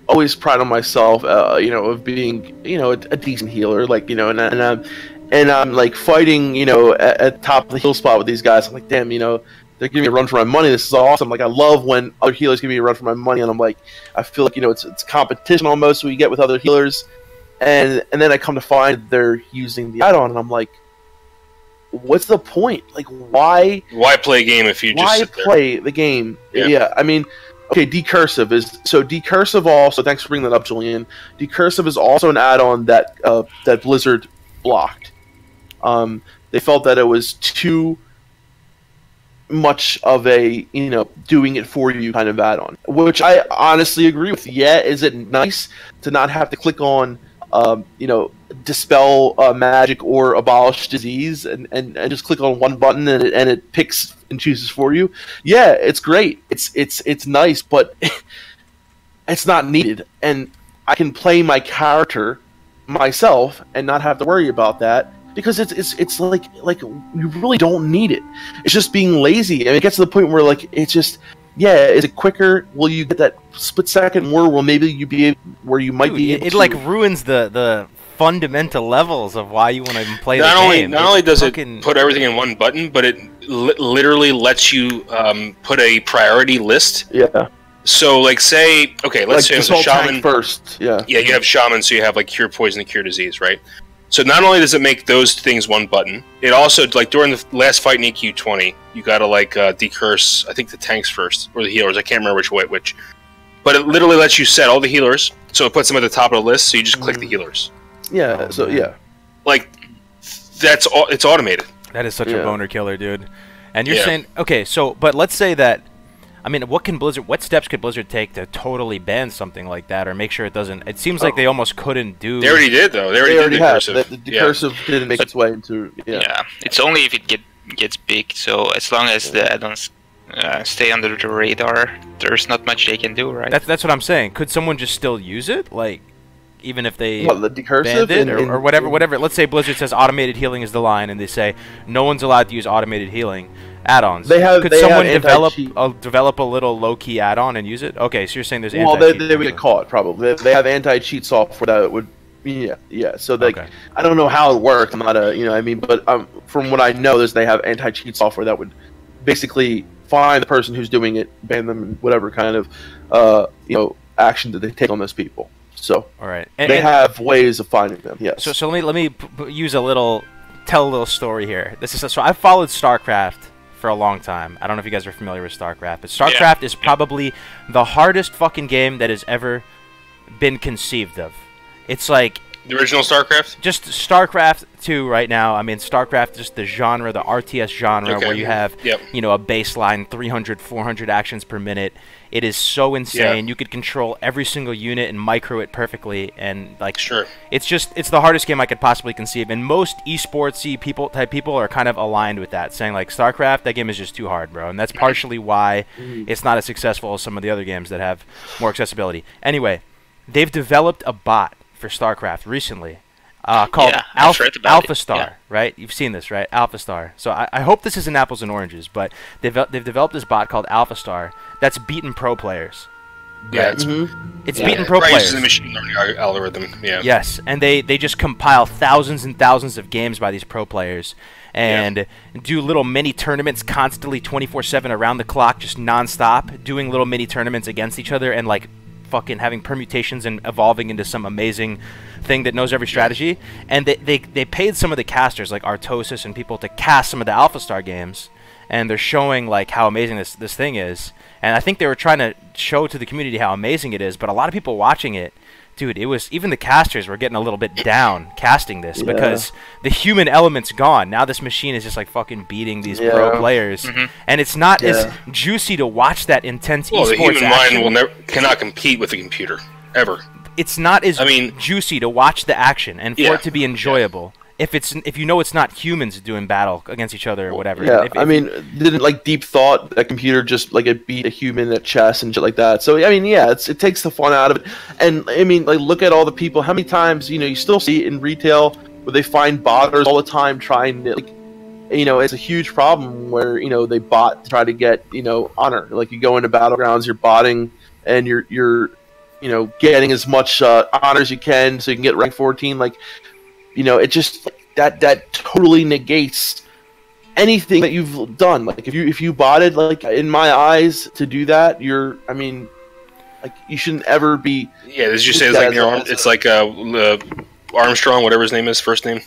Speaker 2: always pride on myself, of being, a decent healer. Like, and I'm like fighting, at top of the heal spot with these guys. I'm like, damn, they're giving me a run for my money. This is awesome. Like, I love when other healers give me a run for my money, and I'm like, I feel like, it's competition almost we get with other healers. And then I come to find they're using the add-on, and I'm like, what's the point? Like, why
Speaker 3: play a game if you just
Speaker 2: why play the game? Yeah, I mean, okay, decursive is decursive also. Thanks for bringing that up, Julian. Decursive is also an add-on that that Blizzard blocked. They felt that it was too much of a doing it for you kind of add-on, which I honestly agree with. Yeah, is it nice to not have to click on dispel magic or abolish disease and just click on one button and it picks and chooses for you? Yeah, it's great. It's nice, but it's not needed. And I can play my character myself and not have to worry about that because it's like you really don't need it. It's just being lazy. And it gets to the point where it's just, yeah, is it quicker? Will you get that split second more? Will maybe you be where you might be able
Speaker 1: to... like ruins the fundamental levels of why you want to play the game.
Speaker 3: Not only does it put everything in one button, but it literally lets you put a priority list.
Speaker 2: Yeah.
Speaker 3: So, say, okay, let's say it's a shaman
Speaker 2: first. Yeah.
Speaker 3: Yeah, you have shaman, so you have cure poison and cure disease, right? So not only does it make those things one button, it also during the last fight in EQ20, you gotta decurse, I think the tanks first or the healers. I can't remember which. But it literally lets you set all the healers, so it puts them at the top of the list. So you just click the healers.
Speaker 2: Yeah.
Speaker 3: That's all. It's automated.
Speaker 1: That is such a boner killer, dude. And you're saying, okay, but let's say that, I mean, what steps could Blizzard take to totally ban something like that or make sure it doesn't? It seems like they almost couldn't do.
Speaker 3: They already did, though. They already did decursive.
Speaker 2: The decursive didn't make its way into.
Speaker 4: Yeah, it's only if it gets big. So as long as the add-ons stay under the radar, there's not much they can do, right?
Speaker 1: That's what I'm saying. Could someone just still use it, even if they
Speaker 2: the decursive
Speaker 1: banned it or whatever? Let's say Blizzard says automated healing is the line, and they say no one's allowed to use automated healing add-ons. Could someone develop a little low-key add-on and use it? Okay, so you're saying there's anti-cheat.
Speaker 2: Well, they would get caught probably. They have anti-cheat software that would. Yeah. So I don't know how it works. I'm not but from what I know, they have anti-cheat software that would basically find the person who's doing it, ban them, and whatever kind of action that they take on those people. So
Speaker 1: all right,
Speaker 2: they have ways of finding them. Yes.
Speaker 1: So let me tell a little story here. So I've followed StarCraft for a long time. I don't know if you guys are familiar with StarCraft, but StarCraft is probably the hardest fucking game that has ever been conceived of. It's like
Speaker 3: the original StarCraft?
Speaker 1: Just StarCraft 2 right now. I mean, StarCraft, just the genre, the RTS genre, where you have, a baseline 300, 400 actions per minute. It is so insane. You could control every single unit and micro it perfectly, and it's the hardest game I could possibly conceive. And most esportsy people are kind of aligned with that, saying StarCraft, that game is just too hard, bro. And that's partially why it's not as successful as some of the other games that have more accessibility. Anyway, they've developed a bot for StarCraft recently called Alpha Star, right? You've seen this, right? Alpha Star. So I hope this isn't apples and oranges, but they've developed this bot called Alpha Star that's beaten pro players.
Speaker 3: Yeah,
Speaker 1: it's beaten pro players.
Speaker 3: It's a machine learning algorithm. Yeah.
Speaker 1: Yes, and they just compile thousands and thousands of games by these pro players and do little mini tournaments constantly 24/7 around the clock, just nonstop, doing little mini tournaments against each other and fucking having permutations and evolving into some amazing thing that knows every strategy. And they paid some of the casters like Artosis and people to cast some of the Alpha Star games, and they're showing how amazing this thing is. And I think they were trying to show to the community how amazing it is, but a lot of people watching it dude, it was even the casters were getting a little bit down casting this because the human element's gone. Now this machine is just like fucking beating these pro players, and it's not as juicy to watch that intense esports
Speaker 3: the human
Speaker 1: action.
Speaker 3: mind cannot compete with a computer ever.
Speaker 1: It's not as juicy to watch the action and for it to be enjoyable. If you know it's not humans doing battle against each other or whatever.
Speaker 2: Yeah, I mean, didn't like Deep Thought a computer just like it beat a human at chess and shit like that. So I mean, yeah, it takes the fun out of it. And I mean, like look at all the people. How many times you still see it in retail where they find botters all the time trying to like, it's a huge problem where they bot to try to get honor. Like you go into battlegrounds, you're botting and you're getting as much honor as you can so you can get rank 14. Like. It just that totally negates anything that you've done. Like if you botted, like in my eyes, to do that, you shouldn't ever be. Yeah,
Speaker 3: as you say, it's like it's like Armstrong, whatever his name is, first name.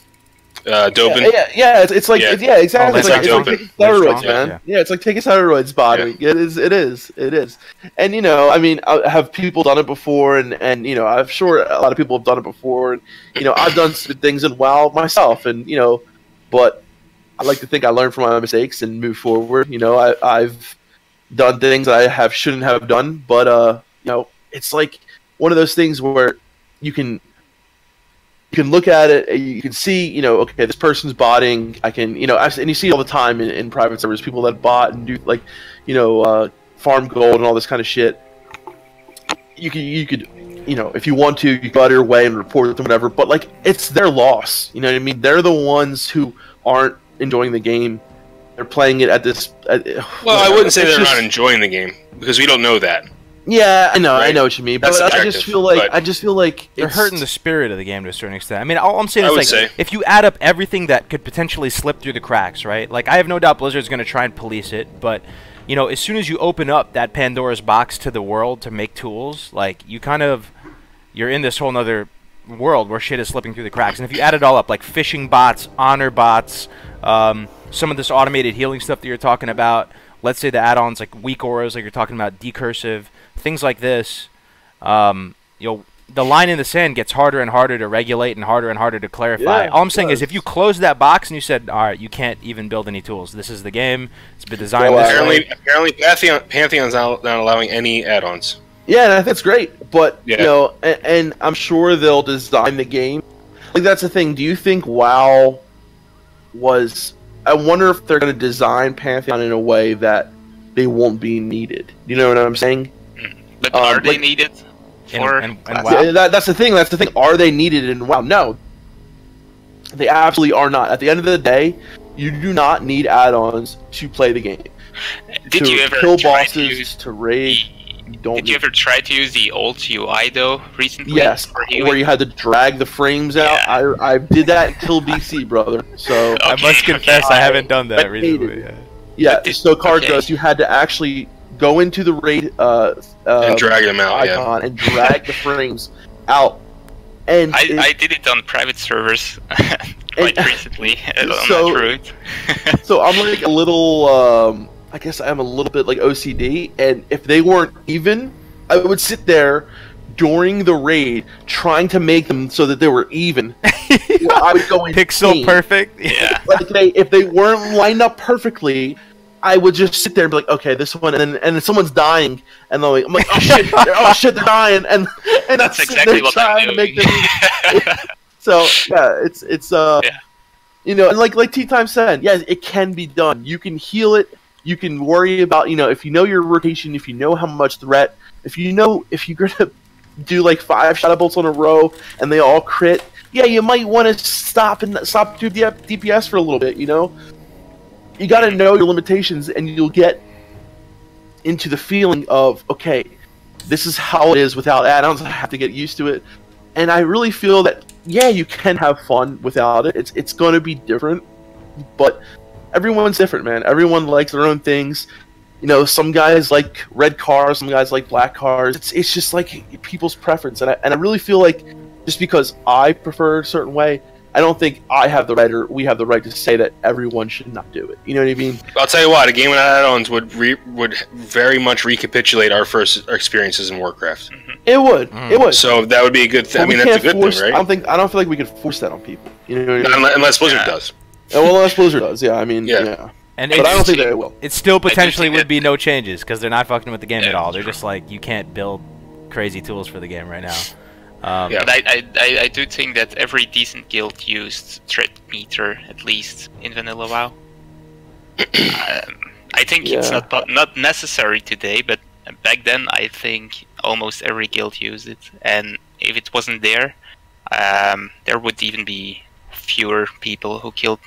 Speaker 3: Doping.
Speaker 2: Yeah, it's like exactly. It's like taking steroids, man. Yeah, it's like taking steroids, body. Yeah. It is. And I mean, have people done it before? And I'm sure a lot of people have done it before. And I've done things in WoW myself, and but I like to think I learn from my mistakes and move forward. I've done things I shouldn't have done, but it's like one of those things where you can look at it, you can see, okay, this person's botting. I can, and you see it all the time in private servers, people that bot and do like, farm gold and all this kind of shit. You could, if you want to, you can butter your way and report them, whatever. But like, it's their loss. You know what I mean? They're the ones who aren't enjoying the game. They're playing it at this.
Speaker 3: Well, I wouldn't say they're not enjoying the game because we don't know that.
Speaker 2: Yeah, I know, right? I know what you mean, but I just feel like
Speaker 1: they're hurting the spirit of the game to a certain extent. I mean, all I'm saying is like, if you add up everything that could potentially slip through the cracks, right? Like, I have no doubt Blizzard's going to try and police it, but as soon as you open up that Pandora's box to the world to make tools, like you're in this whole nother world where shit is slipping through the cracks. And if you add it all up, like phishing bots, honor bots, some of this automated healing stuff that you're talking about, let's say the add-ons like weak auras, like you're talking about, decursive. Things like this, the line in the sand gets harder and harder to regulate and harder to clarify.
Speaker 2: Yeah,
Speaker 1: all I'm saying is if you close that box and you said, all right, you can't even build any tools. This is the game. It's been designed this way.
Speaker 3: Apparently Pantheon's not allowing any add-ons.
Speaker 2: Yeah, that's great. But, and I'm sure they'll design the game. Like, that's the thing. Do you think WoW was... I wonder if they're going to design Pantheon in a way that they won't be needed. You know what I'm saying?
Speaker 4: But are they needed for
Speaker 1: and WoW?
Speaker 2: That's the thing. That's the thing. Are they needed in WoW? No, they absolutely are not. At the end of the day, you do not need add-ons to play the game.
Speaker 4: Did you ever
Speaker 2: kill bosses, to raid?
Speaker 4: Did you ever try to use the old UI though recently?
Speaker 2: Yes, where you had to drag the frames out. Yeah. I did that until BC, brother. So
Speaker 1: I must confess, I haven't done that recently.
Speaker 2: Yeah. So Kargoz, you had to actually go into the raid
Speaker 3: and drag them out,
Speaker 2: icon and drag the frames out. And
Speaker 4: I did it on private servers quite recently.
Speaker 2: So I'm like a little, I guess I'm a little bit like OCD, and if they weren't even, I would sit there during the raid trying to make them so that they were even. I would go
Speaker 1: pixel perfect. Yeah.
Speaker 2: Like if they weren't lined up perfectly, I would just sit there and be like, okay, this one, and then someone's dying, and I'm like, oh shit, they're dying, and
Speaker 4: that's exactly what I'm doing. To make them.
Speaker 2: So yeah, it's and like T-Time said, yeah, it can be done. You can heal it. You can worry about if you know your rotation, if you know how much threat, if you're gonna do like 5 shadow bolts on a row and they all crit, yeah, you might want to stop to the DPS for a little bit. You got to know your limitations, and you'll get into the feeling of, okay, this is how it is without add-ons. I have to get used to it. And I really feel that, yeah, you can have fun without it. It's going to be different, but everyone's different, man. Everyone likes their own things. Some guys like red cars, some guys like black cars. It's just like people's preference, and I really feel like just because I prefer a certain way I don't think I have the right or we have the right to say that everyone should not do it. You know what I mean?
Speaker 3: I'll tell you what, a game without add-ons would very much recapitulate our first experiences in Warcraft.
Speaker 2: It would. It would.
Speaker 3: So that would be a good thing. I mean, that's a good thing, right?
Speaker 2: I don't feel like we could force that on people. You know what I mean?
Speaker 3: Unless Blizzard does.
Speaker 2: Well, unless Blizzard does. Yeah, I mean, yeah.
Speaker 1: And
Speaker 2: but I don't think that it will.
Speaker 1: It still potentially would be no changes because they're not fucking with the game at all. They're just like, you can't build crazy tools for the game right now.
Speaker 4: But I do think that every decent guild used threat meter at least in vanilla WoW. I think it's not necessary today, but back then I think almost every guild used it, and if it wasn't there, there would even be fewer people who killed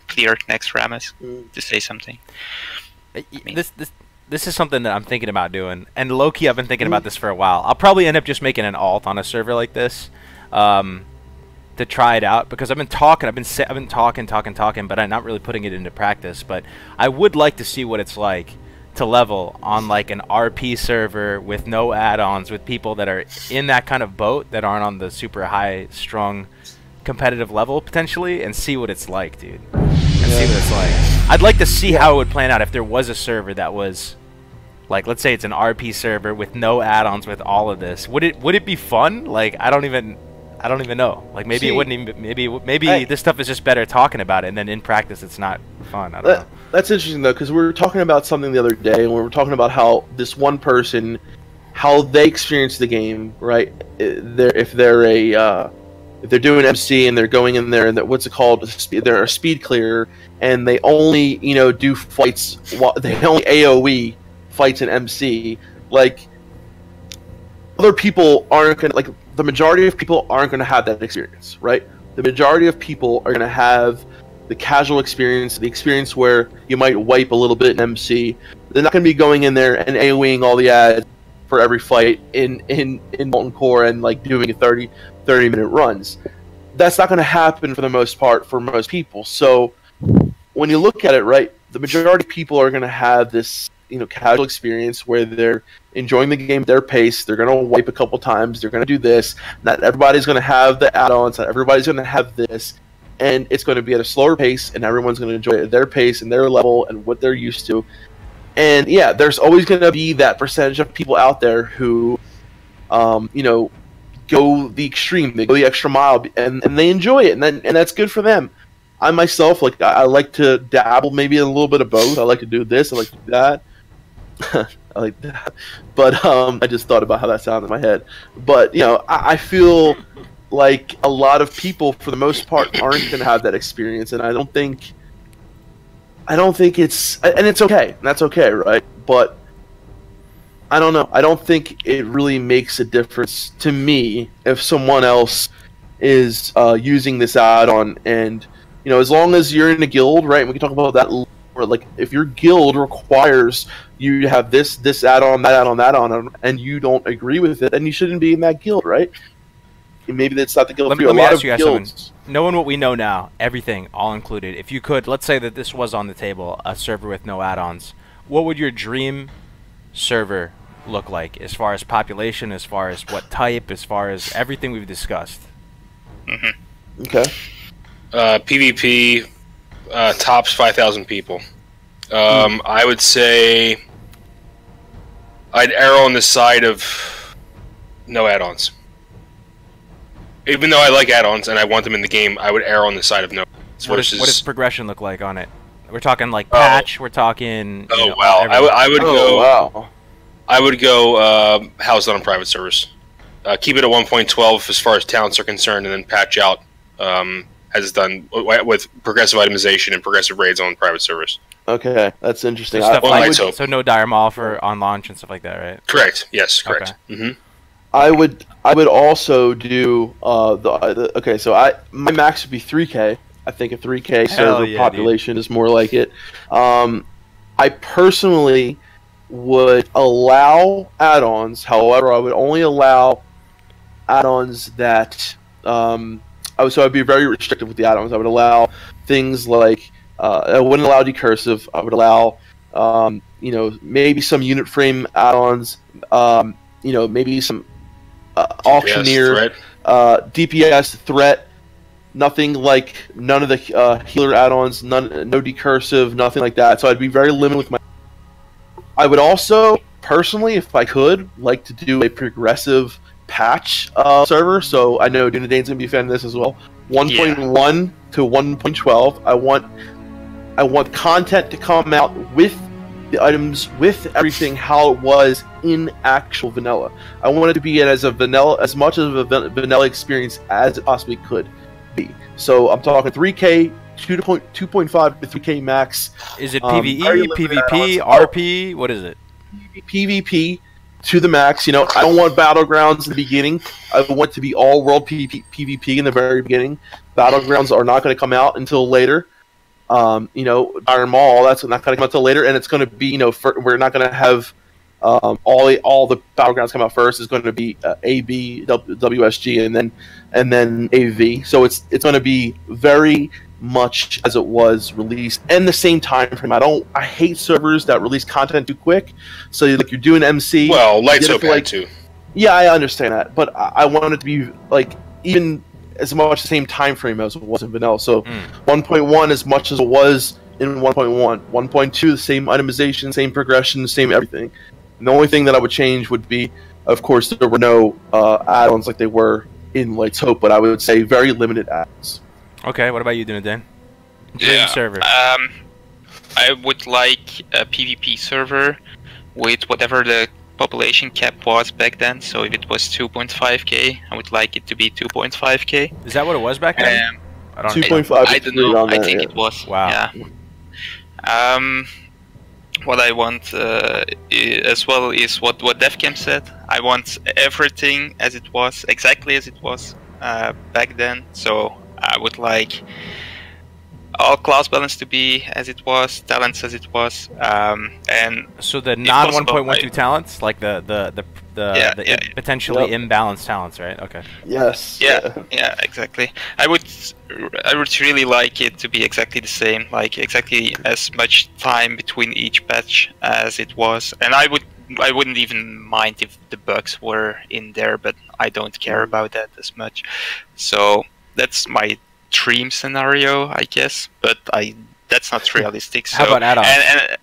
Speaker 4: cleared next Rammus, to say something.
Speaker 1: This is something that I'm thinking about doing, and low-key I've been thinking about this for a while. I'll probably end up just making an alt on a server like this to try it out, because I've been talking, but I'm not really putting it into practice. But I would like to see what it's like to level on like an RP server with no add-ons, with people that are in that kind of boat that aren't on the super high-strung competitive level potentially, and see what it's like, dude. And see what it's like. I'd like to see how it would plan out if there was a server that was, like, let's say it's an RP server with no add-ons with all of this. Would it be fun? Like, I don't even know. Like, maybe it wouldn't even. Maybe this stuff is just better talking about it, and then in practice it's not fun. I don't know.
Speaker 2: That's interesting though, because we were talking about something the other day, and we were talking about how this one person, how they experience the game, right? If they're doing MC and they're going in there and what's it called? They're a speed clearer, and they only do fights. They only AOE fights in MC. Like, other people aren't gonna, like, the majority of people aren't gonna have that experience, right? The majority of people are gonna have the casual experience, the experience where you might wipe a little bit in MC. They're not gonna be going in there and AOEing all the ads for every fight in Molten Core and like doing a 30-minute runs. That's not going to happen for the most part for most people. So when you look at it, right, the majority of people are going to have this, casual experience where they're enjoying the game at their pace. They're going to wipe a couple times. They're going to do this. Not everybody's going to have the add-ons. Not everybody's going to have this. And it's going to be at a slower pace, and everyone's going to enjoy it at their pace and their level and what they're used to. And yeah, there's always going to be that percentage of people out there who, go the extreme, they go the extra mile, and they enjoy it, and that's good for them. I myself, like, I like to dabble maybe in a little bit of both. I like to do this, I like to do that. I like that. But I just thought about how that sounded in my head. But, I feel like a lot of people, for the most part, aren't going to have that experience, and I don't think it's, and it's okay, and that's okay, right? But I don't know. I don't think it really makes a difference to me if someone else is using this add-on, and as long as you're in a guild, right? And we can talk about that. Or like, if your guild requires you to have this add-on, that add-on, that add-on, and you don't agree with it, then you shouldn't be in that guild, right? Maybe that's not the guild for you.
Speaker 1: Let me ask you guys something. Knowing what we know now, everything, all included, if you could, let's say that this was on the table, a server with no add-ons, what would your dream server look like, as far as population, as far as what type, as far as everything we've discussed?
Speaker 2: Okay.
Speaker 3: PvP, tops 5,000 people. I would say I'd err on the side of no add-ons. Even though I like add-ons and I want them in the game, I would err on the side of no.
Speaker 1: What does progression look like on it? We're talking like patch. We're talking.
Speaker 3: Wow! I would go house on private servers. Keep it at 1.12 as far as talents are concerned, and then patch out as it's done with progressive itemization and progressive raids on private servers.
Speaker 2: Okay, that's interesting.
Speaker 1: So no dire maul for on launch and stuff like that, right?
Speaker 3: Correct. Yes, correct.
Speaker 1: Okay.
Speaker 2: I would also do okay. So my max would be 3K. I think a 3K server population is more like it. I personally would allow add-ons. However, I would only allow add-ons that I'd be very restrictive with the add-ons. I would allow things like I wouldn't allow decursive. I would allow maybe some unit frame add-ons. Maybe some auctioneer, DPS, threat, nothing like none of the healer add-ons, no decursive, nothing like that. So I'd be very limited with my. I would also personally, if I could, like to do a progressive patch server. So I know Dunedain's gonna be a fan of this as well. 1.1 to 1.12. I want content to come out with the items, with everything how it was in actual vanilla. I want it to be as much of a vanilla experience as it possibly could be. So I'm talking 3K, 2.5 to 3K max.
Speaker 1: Is it PvE, PvP, RP? What is it?
Speaker 2: PvP to the max. You know, I don't want battlegrounds in the beginning. I want it to be all world PvP in the very beginning. Battlegrounds are not going to come out until later. You know, Iron Mall, that's not going to come out until later, and it's going to be, you know, we're not going to have all the battlegrounds come out first. It's going to be AB, WSG, and then AV. So it's going to be very much as it was released in the same time frame. I hate servers that release content too quick. So like you're doing MC.
Speaker 3: Well, Light's okay too.
Speaker 2: Yeah, I understand that, but I want it to be like even as much the same time frame as it was in vanilla. So 1.1 as much as it was in 1.1. 1.2 the same itemization, same progression, same everything. And the only thing that I would change would be, of course, there were no add-ons like they were in Light's Hope, but I would say very limited add-ons.
Speaker 1: Okay, what about you, Dunedain?
Speaker 4: Yeah.
Speaker 1: Server.
Speaker 4: I would like a PvP server with whatever the population cap was back then. So if it was 2.5k, I would like it to be 2.5k.
Speaker 1: Is that what it was back then?
Speaker 2: I don't 2.5.
Speaker 4: I don't know. I think it was.
Speaker 1: Wow.
Speaker 4: Yeah. What I want as well is what Defcamp said. I want everything as it was, exactly as it was back then. So I would like all class balance to be as it was, talents as it was, and
Speaker 1: so the non 1.12 talents, like the potentially imbalanced talents, right? Okay.
Speaker 2: Yes.
Speaker 4: Yeah, exactly. I would really like it to be exactly the same, like exactly as much time between each patch as it was, and I wouldn't even mind if the bugs were in there, but I don't care about that as much. So that's my dream scenario, I guess, but that's not realistic. So,
Speaker 1: how about add-ons?
Speaker 4: And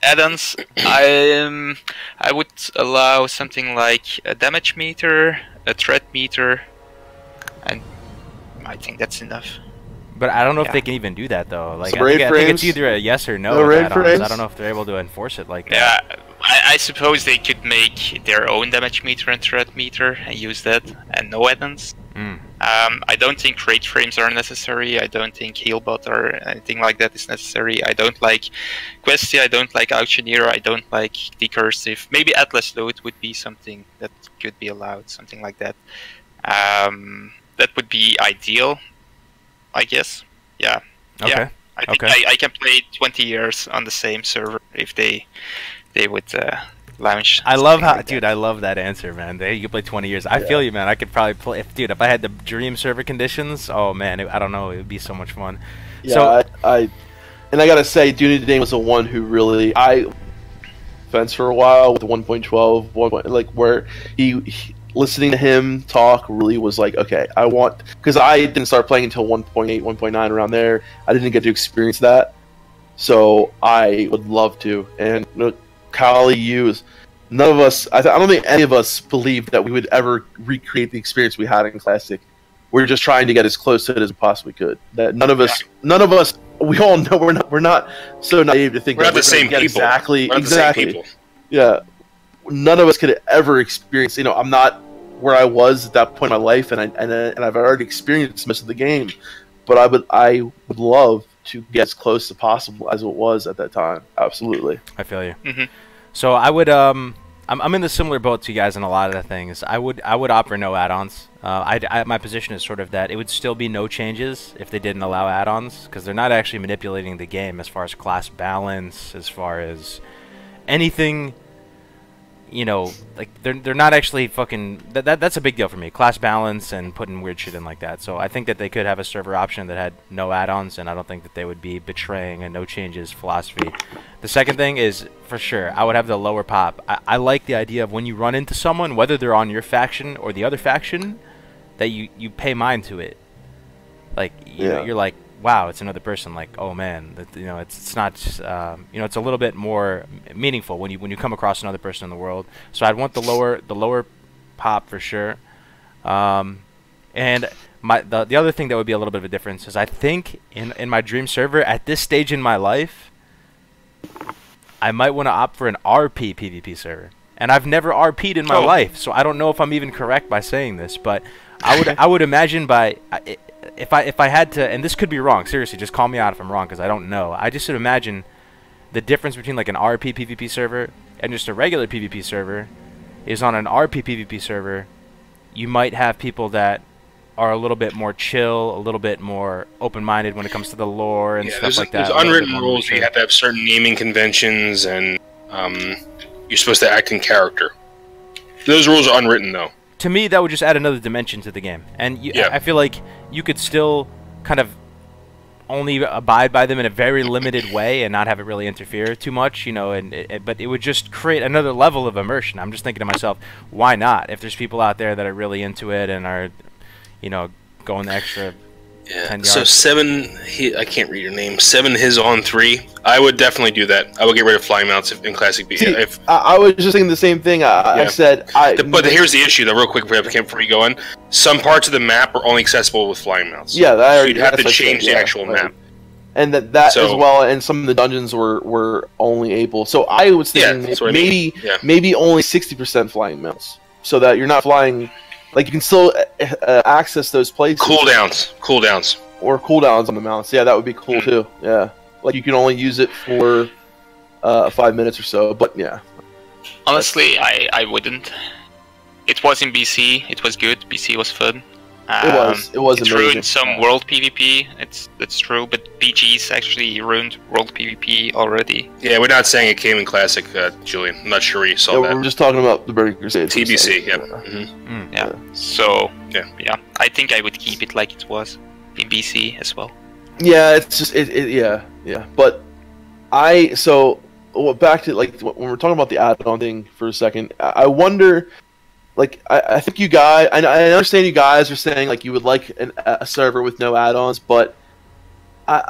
Speaker 4: add-ons, I would allow something like a damage meter, a threat meter, and I think that's enough.
Speaker 1: But I don't know if they can even do that though. Like I think it's either a yes or no.
Speaker 2: I
Speaker 1: don't know if they're able to enforce it like that.
Speaker 4: Yeah, I suppose they could make their own damage meter and threat meter and use that, and no add-ons. I don't think rate frames are necessary. I don't think healbot or anything like that is necessary. I don't like Questy. I don't like Auctioneer. I don't like Decursive. Maybe Atlas Load would be something that could be allowed. Something like that. That would be ideal, I guess. Yeah.
Speaker 1: Okay.
Speaker 4: Yeah. I think I can play 20 years on the same server if they would launch.
Speaker 1: I love how, dude. I love that answer, man. You could play 20 years. I feel you, man. I could probably play, if I had the dream server conditions. Oh man, I don't know. It would be so much fun.
Speaker 2: Yeah,
Speaker 1: so,
Speaker 2: I gotta say, Dunedain was the one who really fence for a while with 1.12, like where he listening to him talk really was like, okay, I want, because I didn't start playing until 1.8, 1.9 around there. I didn't get to experience that, so I would love to. And Kali, none of us, I don't think any of us believed that we would ever recreate the experience we had in Classic. We're just trying to get as close to it as we possibly could. That none of us, we all know we're not so naive to think
Speaker 3: we're
Speaker 2: that
Speaker 3: not the same people.
Speaker 2: Exactly.
Speaker 3: The same people.
Speaker 2: Yeah. None of us could ever experience, I'm not where I was at that point in my life, and I've already experienced most of the game, but I would love to get as close as possible as it was at that time. Absolutely.
Speaker 1: I feel you. So I would I'm in the similar boat to you guys in a lot of the things. I would opt for no add-ons. My position is sort of that it would still be no changes if they didn't allow add-ons, because they're not actually manipulating the game as far as class balance, as far as anything. Like they're not actually fucking. That's a big deal for me. Class balance and putting weird shit in like that. So I think that they could have a server option that had no add-ons, and I don't think that they would be betraying a no changes philosophy. The second thing is, for sure, I would have the lower pop. I like the idea of when you run into someone, whether they're on your faction or the other faction, that you pay mind to it. like you're like, wow, it's another person. Like, oh man, it's not just, it's a little bit more meaningful when you come across another person in the world. So I'd want the lower pop for sure. And the other thing that would be a little bit of a difference is I think in my dream server at this stage in my life, I might want to opt for an RP PvP server. And I've never RP'd in my life, so I don't know if I'm even correct by saying this, but I would imagine if I had to, and this could be wrong, seriously, just call me out if I'm wrong because I don't know. I just would imagine the difference between like an RP PvP server and just a regular PvP server is on an RP PvP server, you might have people that are a little bit more chill, a little bit more open-minded when it comes to the lore and stuff like that.
Speaker 3: There's unwritten rules. You have to have certain naming conventions, and you're supposed to act in character. Those rules are unwritten, though.
Speaker 1: To me, that would just add another dimension to the game. And I feel like you could still kind of only abide by them in a very limited way and not have it really interfere too much, but it would just create another level of immersion. I'm just thinking to myself, why not? If there's people out there that are really into it and are, going the extra 10 yards.
Speaker 3: So 7, I can't read your name, 7 his on 3, I would definitely do that. I would get rid of flying mounts in Classic B.
Speaker 2: I was just thinking the same thing. I said...
Speaker 3: But here's the issue, though, real quick before you go on. Some parts of the map are only accessible with flying mounts.
Speaker 2: Yeah,
Speaker 3: so you'd have to change the actual map.
Speaker 2: And that as well, and some of the dungeons were only able... So I was thinking maybe only 60% flying mounts. So that you're not flying... Like, you can still access those places.
Speaker 3: Cooldowns.
Speaker 2: Or cooldowns on the mounts. Yeah, that would be cool, too. Yeah. Like, you can only use it for 5 minutes or so, but yeah.
Speaker 4: Honestly, I wouldn't. It was in BC. It was good. BC was fun.
Speaker 2: It was
Speaker 4: it
Speaker 2: amazing.
Speaker 4: Ruined some world PvP. That's true, but BG's actually ruined world PvP already.
Speaker 3: Yeah, we're not saying it came in Classic, Julian. I'm not sure you saw that.
Speaker 2: We're just talking about the Burning Crusade.
Speaker 3: TBC, yeah.
Speaker 4: Yeah. So yeah, I think I would keep it like it was in BC as well.
Speaker 2: Yeah, it's just yeah. But back to like when we're talking about the add-on thing for a second, I wonder. Like, I think you guys... I understand you guys are saying, like, you would like a server with no add-ons, but... I'm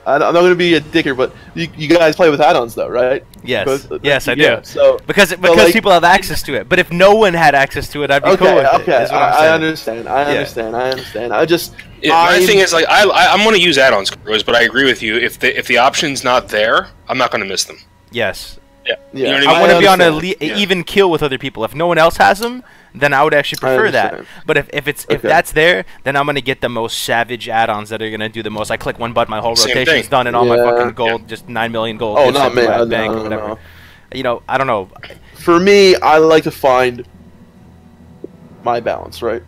Speaker 2: not going to be a dicker, but you guys play with add-ons, though, right?
Speaker 1: Yes. Yes, I do.
Speaker 2: Yeah, so,
Speaker 1: because like, people have access to it. But if no one had access to it, I'd be cool with it.
Speaker 2: Okay, I understand. I just...
Speaker 3: my thing is, like, I'm going to use add-ons, but I agree with you. If the option's not there, I'm not going to miss them.
Speaker 1: Yes.
Speaker 3: Yeah.
Speaker 1: You know what I mean? I want to be on an even keel with other people. If no one else has them, then I would actually prefer that. But if that's there, then I'm gonna get the most savage add-ons that are gonna do the most. I click one button, my whole rotation's done, and all my fucking gold, just 9 million gold.
Speaker 2: Oh, not me.
Speaker 1: No. I don't know.
Speaker 2: For me, I like to find my balance, right?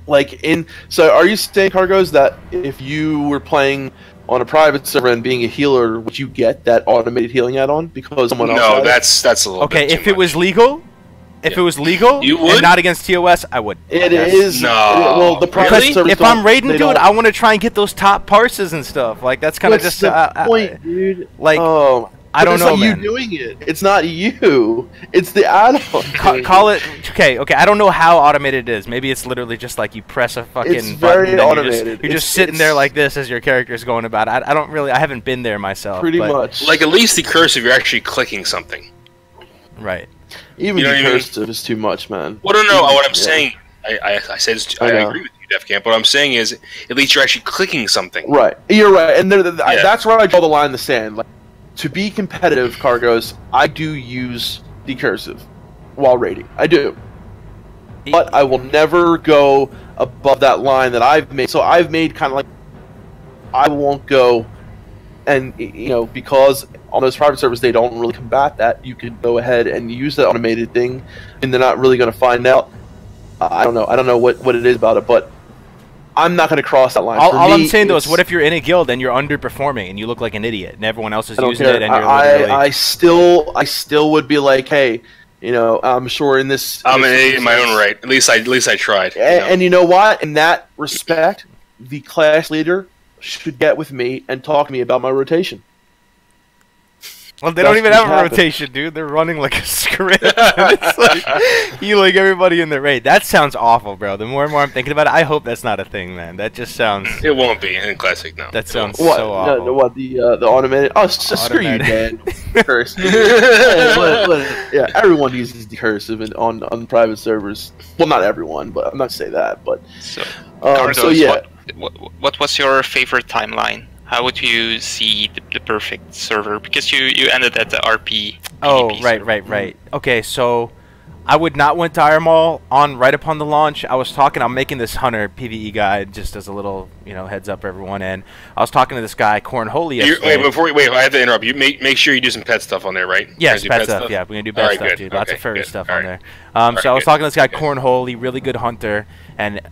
Speaker 2: Like so are you saying, Kargoz, that if you were playing on a private server and being a healer, would you get that automated healing add-on because someone else?
Speaker 3: No, that's a little bit too
Speaker 1: if it was legal, if it was legal
Speaker 3: you would?
Speaker 1: And not against TOS, I would.
Speaker 2: It is.
Speaker 3: No.
Speaker 2: Well, the private servers
Speaker 1: if I'm raiding, dude, I want to try and get those top parses and stuff. Like that's kind of just
Speaker 2: the point, dude.
Speaker 1: Like,
Speaker 2: I
Speaker 1: don't know,
Speaker 2: man. It's not you doing it. It's not you. It's the add-on.
Speaker 1: Call it okay. I don't know how automated it is. Maybe it's literally just like you press a fucking
Speaker 2: button.
Speaker 1: Very
Speaker 2: automated.
Speaker 1: You're just sitting there like this as your character's going about it. I haven't been there myself.
Speaker 2: Pretty much.
Speaker 3: Like at least the cursive, you're actually clicking something.
Speaker 1: Right.
Speaker 2: Even the cursive is too much, man.
Speaker 3: Well, no. What I'm saying, I said I agree with you, Defcamp. What I'm saying is, at least you're actually clicking something.
Speaker 2: Right. You're right, and that's where I draw the line in the sand. Like, to be competitive, Kargoz, I do use the cursive while raiding. I do. But I will never go above that line that I've made. So I've made kind of like... I won't go... And, because on those private servers, they don't really combat that. You can go ahead and use the automated thing, and they're not really going to find out. I don't know. I don't know what it is about it, but... I'm not going to cross that line.
Speaker 1: All I'm saying, though, is what if you're in a guild and you're underperforming and you look like an idiot and everyone else is using it and you're literally...
Speaker 2: I still would be like, hey, I'm sure in this...
Speaker 3: I'm an idiot in my own right. At least I tried.
Speaker 2: And you know what? In that respect, the class leader should get with me and talk to me about my rotation.
Speaker 1: Well, they don't even have a rotation, dude. They're running like a script. It's like healing everybody in the raid. That sounds awful, bro. The more and more I'm thinking about it, I hope that's not a thing, man. That just sounds...
Speaker 3: It won't be in Classic, no.
Speaker 1: That sounds so awful.
Speaker 2: No, what, the automated... Oh, screw you, Dan. Curse. Yeah, everyone uses the cursive on private servers. Well, not everyone, but I'm not saying that, but...
Speaker 4: Kargoz,
Speaker 2: yeah.
Speaker 4: What was your favorite timeline? How would you see the perfect server? Because you ended at the RP.
Speaker 1: Oh,
Speaker 4: PvP
Speaker 1: right. Okay, so I would not want Dire Maul on right upon the launch. I was talking, I'm making this Hunter PvE guide just as a little, heads up everyone. And I was talking to this guy, Cornholy.
Speaker 3: Wait, I have to interrupt you. Make sure you do some pet stuff on there, right?
Speaker 1: Yes, pet stuff. Yeah, we're gonna do pet stuff, dude. Lots of furry stuff on there. So I was talking to this guy, Cornholy, really good hunter, and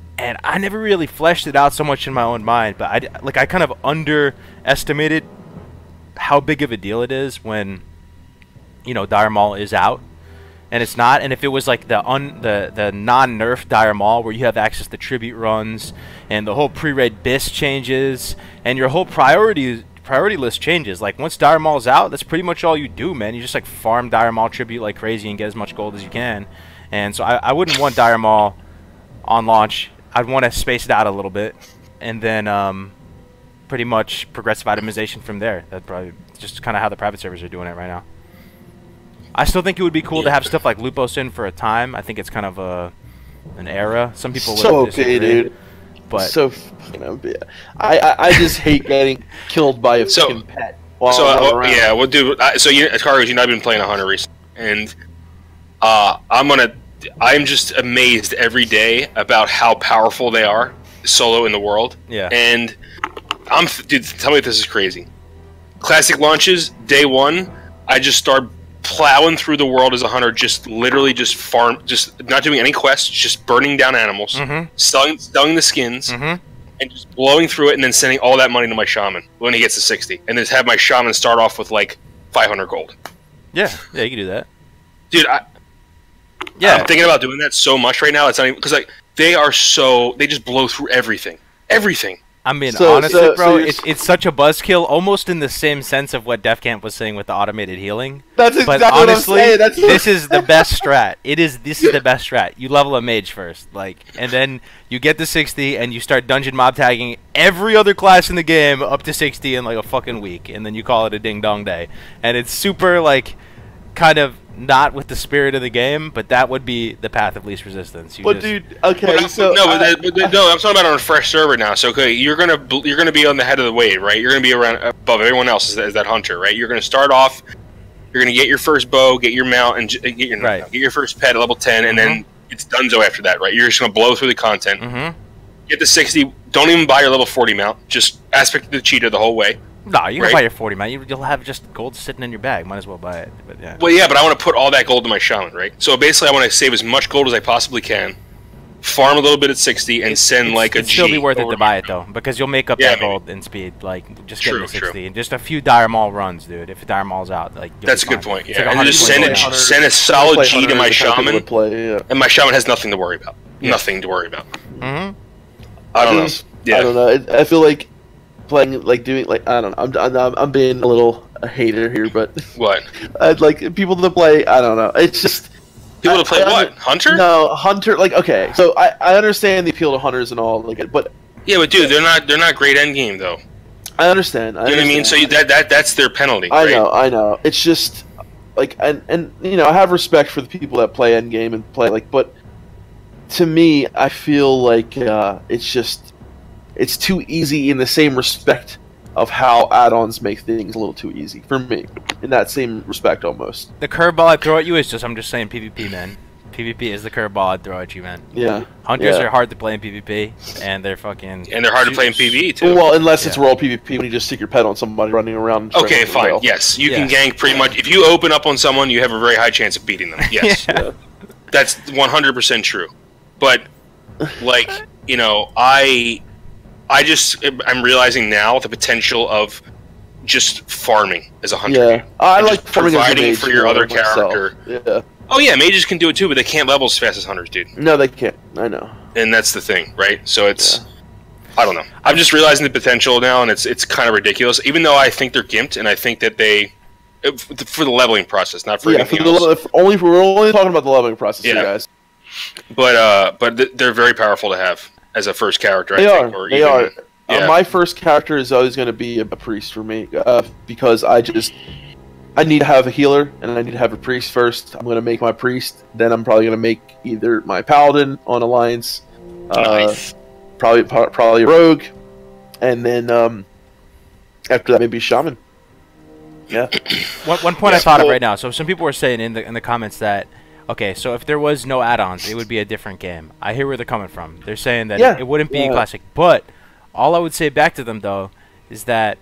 Speaker 1: I never really fleshed it out so much in my own mind, but I kind of underestimated how big of a deal it is when, Dire Maul is out. And it's not. And if it was like the non-nerf Dire Maul, where you have access to tribute runs, and the whole pre-raid BIS changes, and your whole priority list changes. Like once Dire Maul's out, that's pretty much all you do, man. You just like farm Dire Maul tribute like crazy and get as much gold as you can. And so I wouldn't want Dire Maul on launch. I'd want to space it out a little bit, and then pretty much progressive itemization from there. That's probably just kind of how the private servers are doing it right now. I still think it would be cool to have stuff like Lupos in for a time. I think it's kind of an era. Some people would disagree,
Speaker 2: dude. But so I just hate getting killed by a fucking pet.
Speaker 3: Yeah, well, dude. Kargoz, I've been playing a hunter recently, and I'm just amazed every day about how powerful they are solo in the world.
Speaker 1: Yeah.
Speaker 3: And dude, tell me if this is crazy. Classic launches, day one, I just start plowing through the world as a hunter, literally farm, just not doing any quests, just burning down animals, selling the skins, and just blowing through it, and then sending all that money to my shaman when he gets to 60, and then just have my shaman start off with like 500 gold.
Speaker 1: Yeah, you can do that,
Speaker 3: dude. I'm thinking about doing that so much right now. It's not even because they just blow through everything.
Speaker 1: I mean, honestly, bro, it's such a buzzkill, almost in the same sense of what Defcamp was saying with the automated healing.
Speaker 2: That's exactly what I'm saying.
Speaker 1: This is the best strat. This is the best strat. You level a mage first, and then you get to 60, and you start dungeon mob tagging every other class in the game up to 60 in like a fucking week, and then you call it a ding dong day. And it's super kind of not with the spirit of the game, but that would be the path of least resistance.
Speaker 2: Dude, okay,
Speaker 3: I'm talking about on a fresh server now. So okay, you're gonna be on the head of the wave, right? You're gonna be around above everyone else as that hunter, right? You're gonna start off. You're gonna get your first bow, get your mount, and get your first pet at level 10, and then it's donezo after that, right? You're just gonna blow through the content. Get to 60. Don't even buy your level 40 mount. Just aspect the cheetah the whole way.
Speaker 1: No, you can buy your 40, man. You'll have just gold sitting in your bag. Might as well buy it. But yeah.
Speaker 3: Well, yeah, but I want to put all that gold to my shaman, right? So basically, I want to save as much gold as I possibly can, farm a little bit at 60, and send like a G.
Speaker 1: It'll still be worth it to buy it though, because you'll make up that gold in speed. Just getting to 60 and just a few Dire Maul runs, dude. If Dire Maul's out,
Speaker 3: that's a good point. Yeah, and just send a solid G to my shaman, and my shaman has nothing to worry about. Nothing to worry about.
Speaker 1: Mm-hmm.
Speaker 3: I don't know. Yeah.
Speaker 2: I don't know. I feel like playing doing I don't know. I'm being a hater here, but
Speaker 3: what?
Speaker 2: I'd like people to play. I don't know. It's just
Speaker 3: people to play what? Hunter?
Speaker 2: No, Hunter. Okay, so I understand the appeal to hunters and all but
Speaker 3: yeah, but dude, they're not great endgame though.
Speaker 2: I understand.
Speaker 3: You know what I mean? So that's their penalty.
Speaker 2: I know. It's just and I have respect for the people that play endgame and play but to me, I feel like it's too easy in the same respect of how add-ons make things a little too easy for me. In that same respect, almost.
Speaker 1: The curveball I throw at you is I'm just saying PvP, man. PvP is the curveball I'd throw at you, man.
Speaker 2: Yeah.
Speaker 1: Hunters are hard to play in PvP, and they're
Speaker 3: and they're hard to play in PvE too.
Speaker 2: Well, unless it's world PvP when you just stick your pet on somebody running around.
Speaker 3: Okay, fine. Yes, you can gank pretty much. If you open up on someone, you have a very high chance of beating them. Yes, that's 100% true. But I'm realizing now the potential of just farming as a hunter.
Speaker 2: Yeah, I like farming
Speaker 3: providing
Speaker 2: as a mage
Speaker 3: for your other character.
Speaker 2: Yeah.
Speaker 3: Oh yeah, mages can do it too, but they can't level as fast as hunters, dude.
Speaker 2: No, they can't. I know.
Speaker 3: And that's the thing, right? So it's, I don't know. I'm just realizing the potential now, and it's kind of ridiculous. Even though I think they're gimped, and I think that they For the leveling process, not for anything
Speaker 2: else. We're only talking about the leveling process,
Speaker 3: yeah.
Speaker 2: Here, guys.
Speaker 3: But they're very powerful to have as a first character.
Speaker 2: They
Speaker 3: I think,
Speaker 2: are.
Speaker 3: Or
Speaker 2: they
Speaker 3: even,
Speaker 2: are.
Speaker 3: Yeah.
Speaker 2: My first character is always going to be a priest for me, because I need to have a healer and I need to have a priest first. I'm going to make my priest, then I'm probably going to make either my paladin on Alliance,
Speaker 3: Nice.
Speaker 2: probably a rogue, and then after that maybe shaman. Yeah.
Speaker 1: One point I thought of right now. So some people were saying in the comments that, okay, so if there was no add-ons, it would be a different game. I hear where they're coming from. They're saying that it wouldn't be classic. But all I would say back to them, though, is that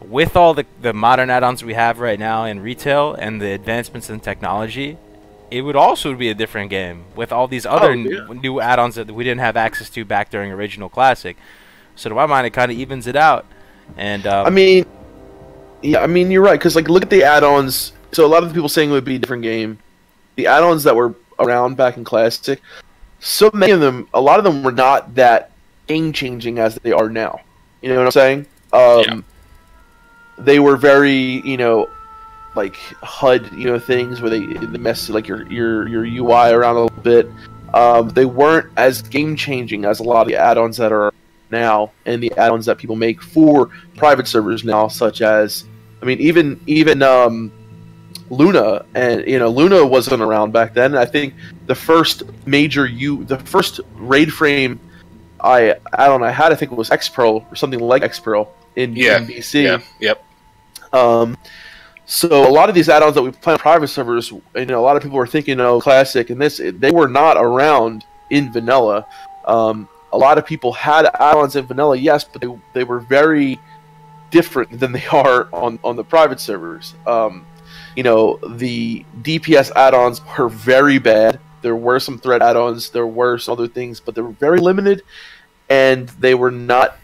Speaker 1: with all the modern add-ons we have right now in retail and the advancements in technology, it would also be a different game with all these other new add-ons that we didn't have access to back during original classic. So to my mind, it kind of evens it out. And
Speaker 2: I mean, you're right, because like look at the add-ons. So a lot of the people saying it would be a different game. The add-ons that were around back in classic, so many of them, a lot of them were not that game-changing as they are now. You know what I'm saying? They were very, like HUD, things where they mess like your UI around a little bit. They weren't as game-changing as a lot of the add-ons that are now, and the add-ons that people make for private servers now, such as, I mean, even Luna, and Luna wasn't around back then. I think the first the first raid frame add-on I had, I think it was X-Pearl or something like X-Pearl in BC.
Speaker 3: Yeah. Yep.
Speaker 2: So a lot of these add-ons that we play on private servers, a lot of people were thinking, classic and they were not around in vanilla. A lot of people had add-ons in vanilla, yes, but they were very different than they are on the private servers. The DPS add-ons were very bad. There were some threat add-ons, there were some other things, but they were very limited, and they were not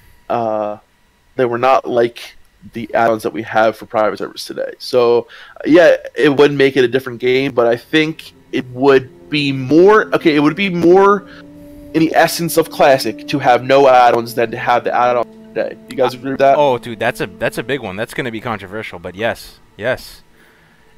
Speaker 2: like the add-ons that we have for private servers today. So, yeah, it would make it a different game, but I think it would be more... Okay, it would be more in the essence of Classic to have no add-ons than to have the add-ons today. You guys agree with that?
Speaker 1: Oh, dude, that's a big one. That's going to be controversial, but yes.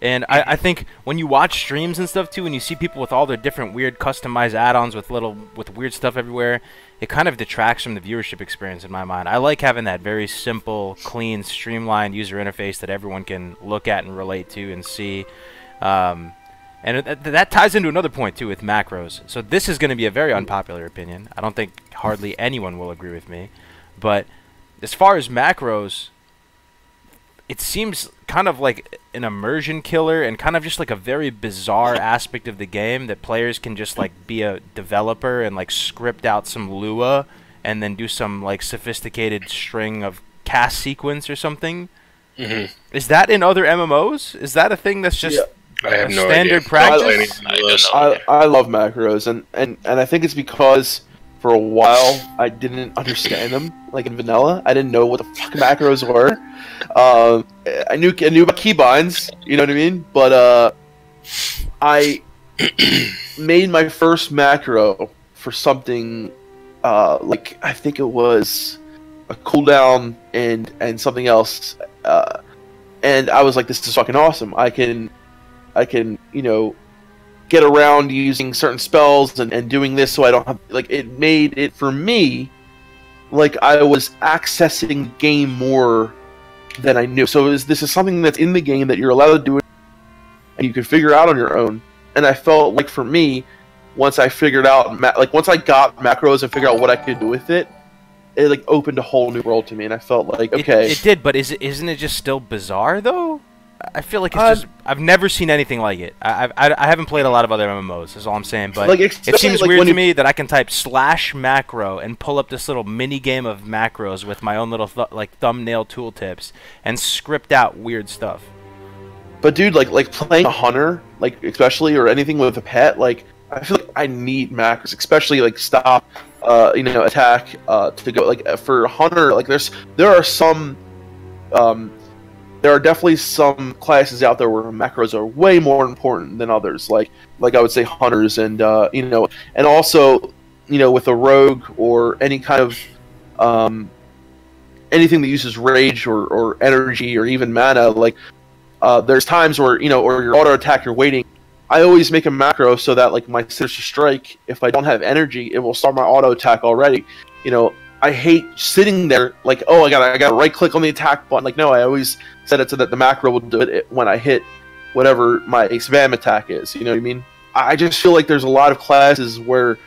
Speaker 1: And I think when you watch streams and stuff, too, and you see people with all their different weird customized add-ons with weird stuff everywhere, it kind of detracts from the viewership experience in my mind. I like having that very simple, clean, streamlined user interface that everyone can look at and relate to and see. And that ties into another point, too, with macros. So this is going to be a very unpopular opinion. I don't think hardly anyone will agree with me. But as far as macros, it seems kind of like an immersion killer and kind of just like a very bizarre aspect of the game that players can just like be a developer and like script out some Lua and then do some like sophisticated string of cast sequence or something. Mm-hmm. Is that in other MMOs? Is that a thing that's just standard practice?
Speaker 2: I love macros, and I think it's because for a while I didn't understand them. Like in vanilla, I didn't know what the fuck macros were. I knew about keybinds, you know what I mean? But I made my first macro for something like I think it was a cooldown and something else, and I was like, this is fucking awesome. I can get around using certain spells and doing this, so I don't have, like, it made it for me like I was accessing the game more than I knew. So this is something that's in the game that you're allowed to do it and you can figure out on your own. And I felt like for me, once I figured out, once I got macros and figured out what I could do with it, it like opened a whole new world to me, and I felt like, okay.
Speaker 1: It did, but isn't it just still bizarre though? I feel like it's just... I've never seen anything like it. I haven't played a lot of other MMOs, is all I'm saying. But like, it seems weird to me that I can type /macro and pull up this little mini-game of macros with my own little thumbnail tooltips and script out weird stuff.
Speaker 2: But dude, like playing a hunter, like especially, or anything with a pet, like I feel like I need macros, especially like stop, attack, to go, like for a hunter, like there are definitely some classes out there where macros are way more important than others, like I would say hunters, and and also with a rogue or any kind of anything that uses rage or energy or even mana, like there's times where, or your auto attack, you're waiting. I always make a macro so that, like, my Sinister Strike, if I don't have energy, it will start my auto attack already. I hate sitting there like, oh, I gotta right click on the attack button. Like, no, I always set it so that the macro will do it when I hit whatever my spam attack is. You know what I mean? I just feel like there's a lot of classes where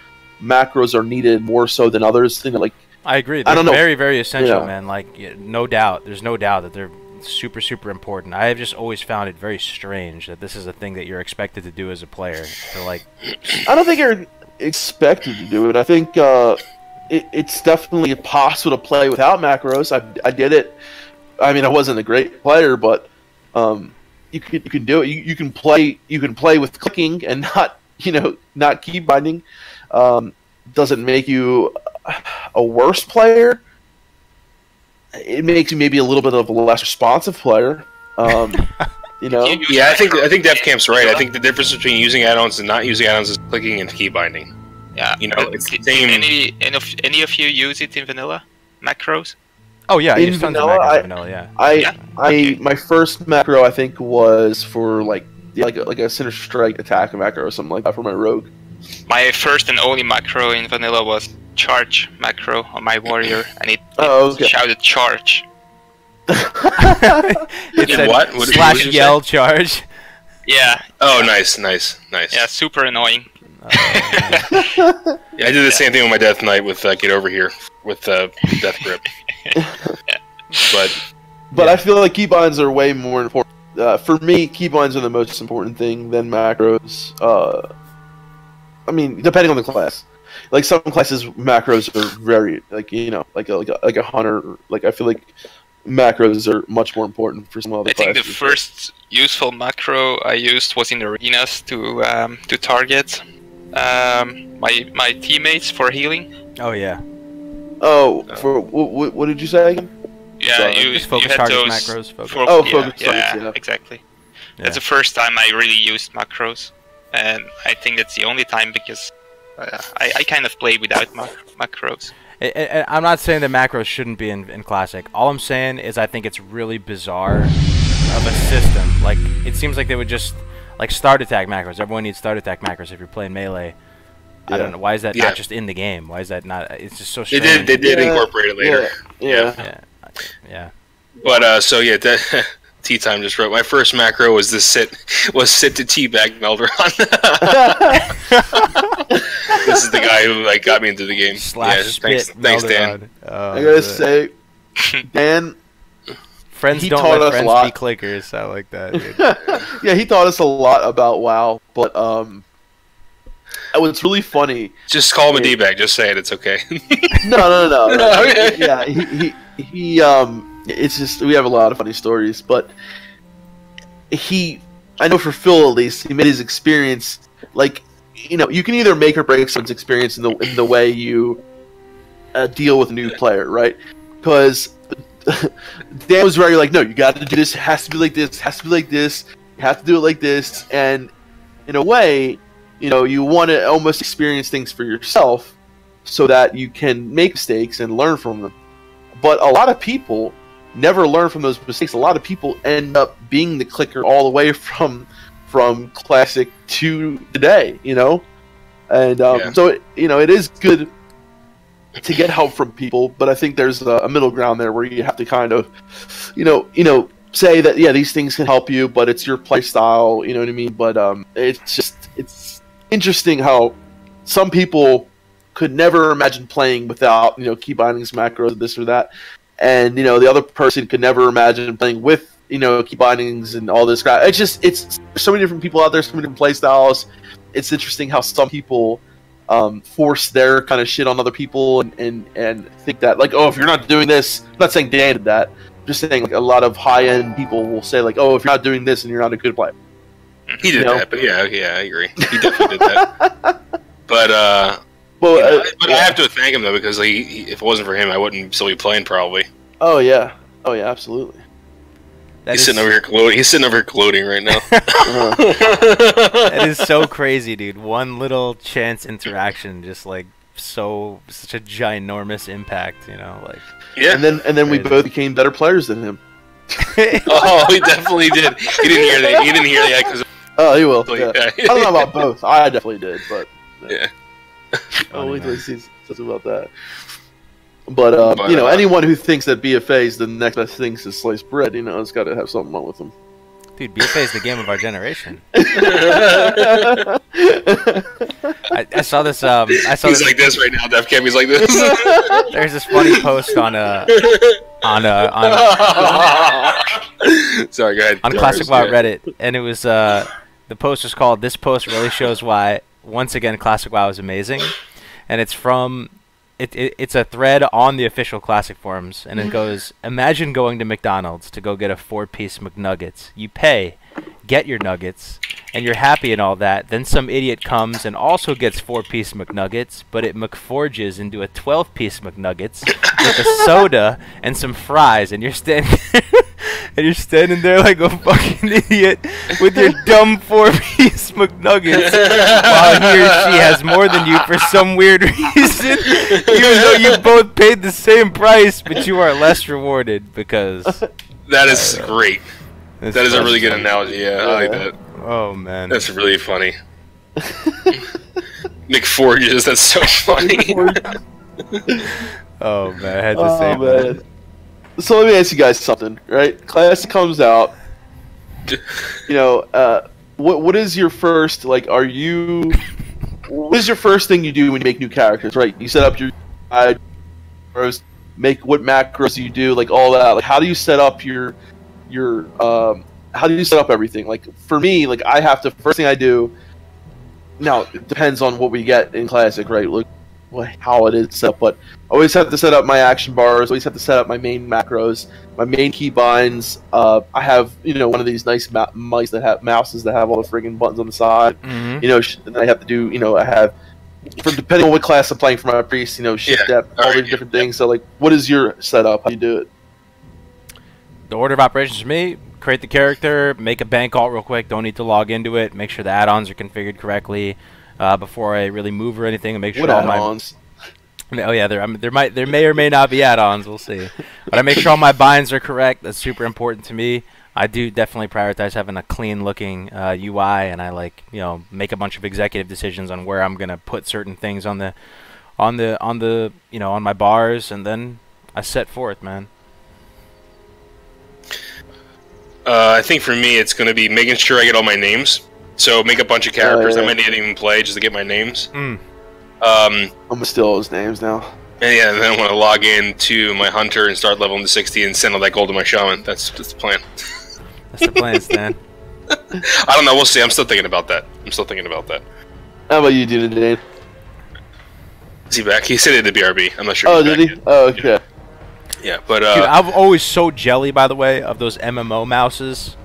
Speaker 2: macros are needed more so than others. Like,
Speaker 1: I agree. They're very, very essential, man. Like, no doubt. There's no doubt that they're super, super important. I have just always found it very strange that this is a thing that you're expected to do as a player. So, like,
Speaker 2: I don't think you're expected to do it. I think it's definitely possible to play without macros. I did it. I mean, I wasn't a great player, but you can do it. You can play with clicking and not key binding. Doesn't make you a worse player. It makes you maybe a little bit of a less responsive player.
Speaker 3: Yeah, I think Defcamp's right. I think the difference between using add-ons and not using add-ons is clicking and key binding.
Speaker 4: Yeah,
Speaker 3: it's the same.
Speaker 4: Any of you use it in vanilla macros?
Speaker 1: Oh yeah, I
Speaker 2: in
Speaker 1: use tons
Speaker 2: vanilla,
Speaker 1: of macros in vanilla. Yeah.
Speaker 2: My first macro I think was for like a Sinister Strike attack macro or something like that for my rogue.
Speaker 4: My first and only macro in vanilla was charge macro on my warrior, and it shouted charge.
Speaker 1: It said
Speaker 3: what?
Speaker 1: Slash yell charge.
Speaker 4: Yeah.
Speaker 3: Oh, nice.
Speaker 4: Yeah, super annoying.
Speaker 3: Yeah, I did the same thing with my Death Knight with Get Over Here with Death Grip.
Speaker 2: But I feel like keybinds are way more important. For me, keybinds are the most important thing than macros. I mean, depending on the class. Like some classes, macros are very like a hunter. Like I feel like macros are much more important for some other classes.
Speaker 4: I think the first useful macro I used was in arenas to target my teammates for healing.
Speaker 1: Oh yeah.
Speaker 2: Oh, for what did you say again?
Speaker 4: Yeah, you
Speaker 1: focus
Speaker 4: had
Speaker 1: target
Speaker 4: those.
Speaker 1: macros. Focus.
Speaker 2: Focus targets. Yeah,
Speaker 4: exactly.
Speaker 1: Yeah.
Speaker 4: That's the first time I really used macros, and I think that's the only time because I kind of play without macros.
Speaker 1: I'm not saying that macros shouldn't be in Classic. All I'm saying is I think it's really bizarre of a system. Like, it seems like they would just, like, start attack macros. Everyone needs start attack macros if you're playing melee. I don't know. Why is that not just in the game? Why is that not? It's just so strange.
Speaker 3: They did incorporate it later.
Speaker 1: Yeah.
Speaker 3: But Tea Time just wrote, my first macro was sit to teabag Melderon. This is the guy who got me into the game. Thanks Dan.
Speaker 2: I gotta say, Dan,
Speaker 1: friends don't let friends be clickers. I like that. Dude.
Speaker 2: Yeah, he taught us a lot about WoW, but what's really funny.
Speaker 3: Just call him a D-bag. Just say it. It's okay.
Speaker 2: No. Yeah, he it's just we have a lot of funny stories, but I know for Phil at least, he made his experience like, you can either make or break someone's experience in the way you deal with a new player, right? Because Dan was very like, no, you got to do this. It has to be like this. It has to be like this. You have to do it like this. And in a way, you want to almost experience things for yourself so that you can make mistakes and learn from them. But a lot of people never learn from those mistakes. A lot of people end up being the clicker all the way from Classic to today, and so it is good to get help from people, but I think there's a middle ground there where you have to kind of say that these things can help you, but it's your play style, you know what I mean? But it's interesting how some people could never imagine playing without key bindings, macros, this or that, and the other person could never imagine playing with key bindings and all this crap. It's there's so many different people out there, so many different play styles. It's interesting how some people force their kind of shit on other people and think that, like, oh, if you're not doing this, I'm not saying Dan did that, I'm just saying like a lot of high-end people will say like, oh, if you're not doing this, then you're not a good player.
Speaker 3: He did that, but yeah, I agree. He definitely did that. But I have to thank him though, because if it wasn't for him, I wouldn't still be playing probably.
Speaker 2: Oh yeah, absolutely.
Speaker 3: He's sitting over here gloating. He's sitting over here gloating right now.
Speaker 1: That is so crazy, dude. One little chance interaction, just like such a ginormous impact, like.
Speaker 3: Yeah.
Speaker 2: And then we both became better players than him.
Speaker 3: Oh, he definitely did. He didn't hear that. He didn't hear that because.
Speaker 2: Oh, he will. Yeah. I don't know about both. I definitely did, but
Speaker 3: yeah.
Speaker 2: I'll wait till he says about that. But you know, anyone who thinks that BFA is the next best thing to sliced bread, you know, it's got to have something wrong with them.
Speaker 1: Dude, BFA is the game of our generation. I saw this.
Speaker 3: He's like this right now. Defcamp. He's like this.
Speaker 1: There's this funny post on
Speaker 3: Sorry, go ahead.
Speaker 1: On Classic WoW Reddit, and it was the post was called "This post really shows why once again Classic WoW is amazing," and it's from. It's a thread on the official Classic forums, and it goes, imagine going to McDonald's to go get a 4-piece McNuggets. You pay, get your nuggets, and you're happy and all that. Then some idiot comes and also gets 4-piece McNuggets, but it McForges into a 12-piece McNuggets with a soda and some fries, and you're standing there like a fucking idiot with your dumb 4-piece McNuggets while he or she has more than you for some weird reason, even though you both paid the same price, but you are less rewarded because...
Speaker 3: That is great. That is a really good analogy, yeah, I like that.
Speaker 1: Oh, man.
Speaker 3: That's really funny. McForges, that's so funny.
Speaker 1: Oh, man, I had to say that.
Speaker 2: So let me ask you guys something, right? Classic comes out. You know, what is your first, like, what is your first thing you do when you make new characters, right? You set up your macros, make what macros you do, like all that. Like, how do you set up how do you set up everything? Like, for me, like, I have to, first thing I do, now, it depends on what we get in Classic, right? Look how it is set up, but I always have to set up my action bars, always have to set up my main macros, my main keybinds. I have, you know, one of these nice mouses that have all the friggin' buttons on the side. You know, and I have to do, you know, I have, depending on what class I'm playing for my priest, you know, shift depth, all these different things. So, like, what is your setup? How do you do it?
Speaker 1: The order of operations for me, create the character, make a bank alt real quick, don't need to log into it, make sure the add-ons are configured correctly before I really move or anything, and make sure
Speaker 2: what add-ons?
Speaker 1: Oh yeah, there may or may not be add-ons. We'll see. But I make sure all my binds are correct. That's super important to me. I do definitely prioritize having a clean-looking UI, and I like, you know, make a bunch of executive decisions on where I'm gonna put certain things on the you know, on my bars, and then I set forth, man.
Speaker 3: I think for me, it's gonna be making sure I get all my names. So make a bunch of characters I might not even play just to get my names.
Speaker 2: I'm gonna steal all those names now.
Speaker 3: And yeah, then I want to log in to my hunter and start leveling to 60 and send all that gold to my shaman. That's the plan.
Speaker 1: That's the plan, Stan.
Speaker 3: I don't know. We'll see. I'm still thinking about that.
Speaker 2: How about you, Dunedain?
Speaker 3: Is he back? He said it at the BRB. I'm not sure.
Speaker 2: Oh, did he? Yet. Oh, okay.
Speaker 3: Yeah, but
Speaker 1: dude, I'm always so jelly, by the way, of those MMO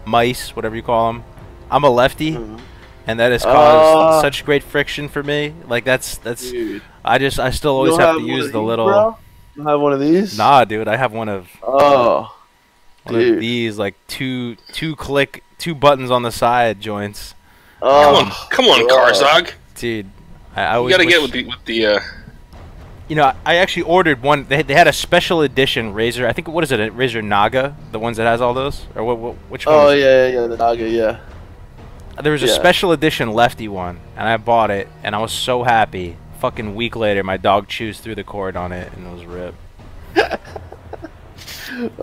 Speaker 1: mice, whatever you call them. I'm a lefty, and that has caused such great friction for me. Like that's. Dude. I still always have to use the little.
Speaker 2: Bro? You don't have one of these?
Speaker 1: Nah, dude, I have one of. One of these, like two buttons on the side joints.
Speaker 3: Come on, Karzog.
Speaker 1: Dude, I always.
Speaker 3: You gotta get with the.
Speaker 1: You know, I actually ordered one. They had a special edition Razor. I think, what is it? A Razor Naga, the ones that has all those, or which one?
Speaker 2: Oh yeah, the Naga, yeah.
Speaker 1: There was a special edition lefty one, and I bought it, and I was so happy. Fucking week later, my dog chews through the cord on it, and it was ripped.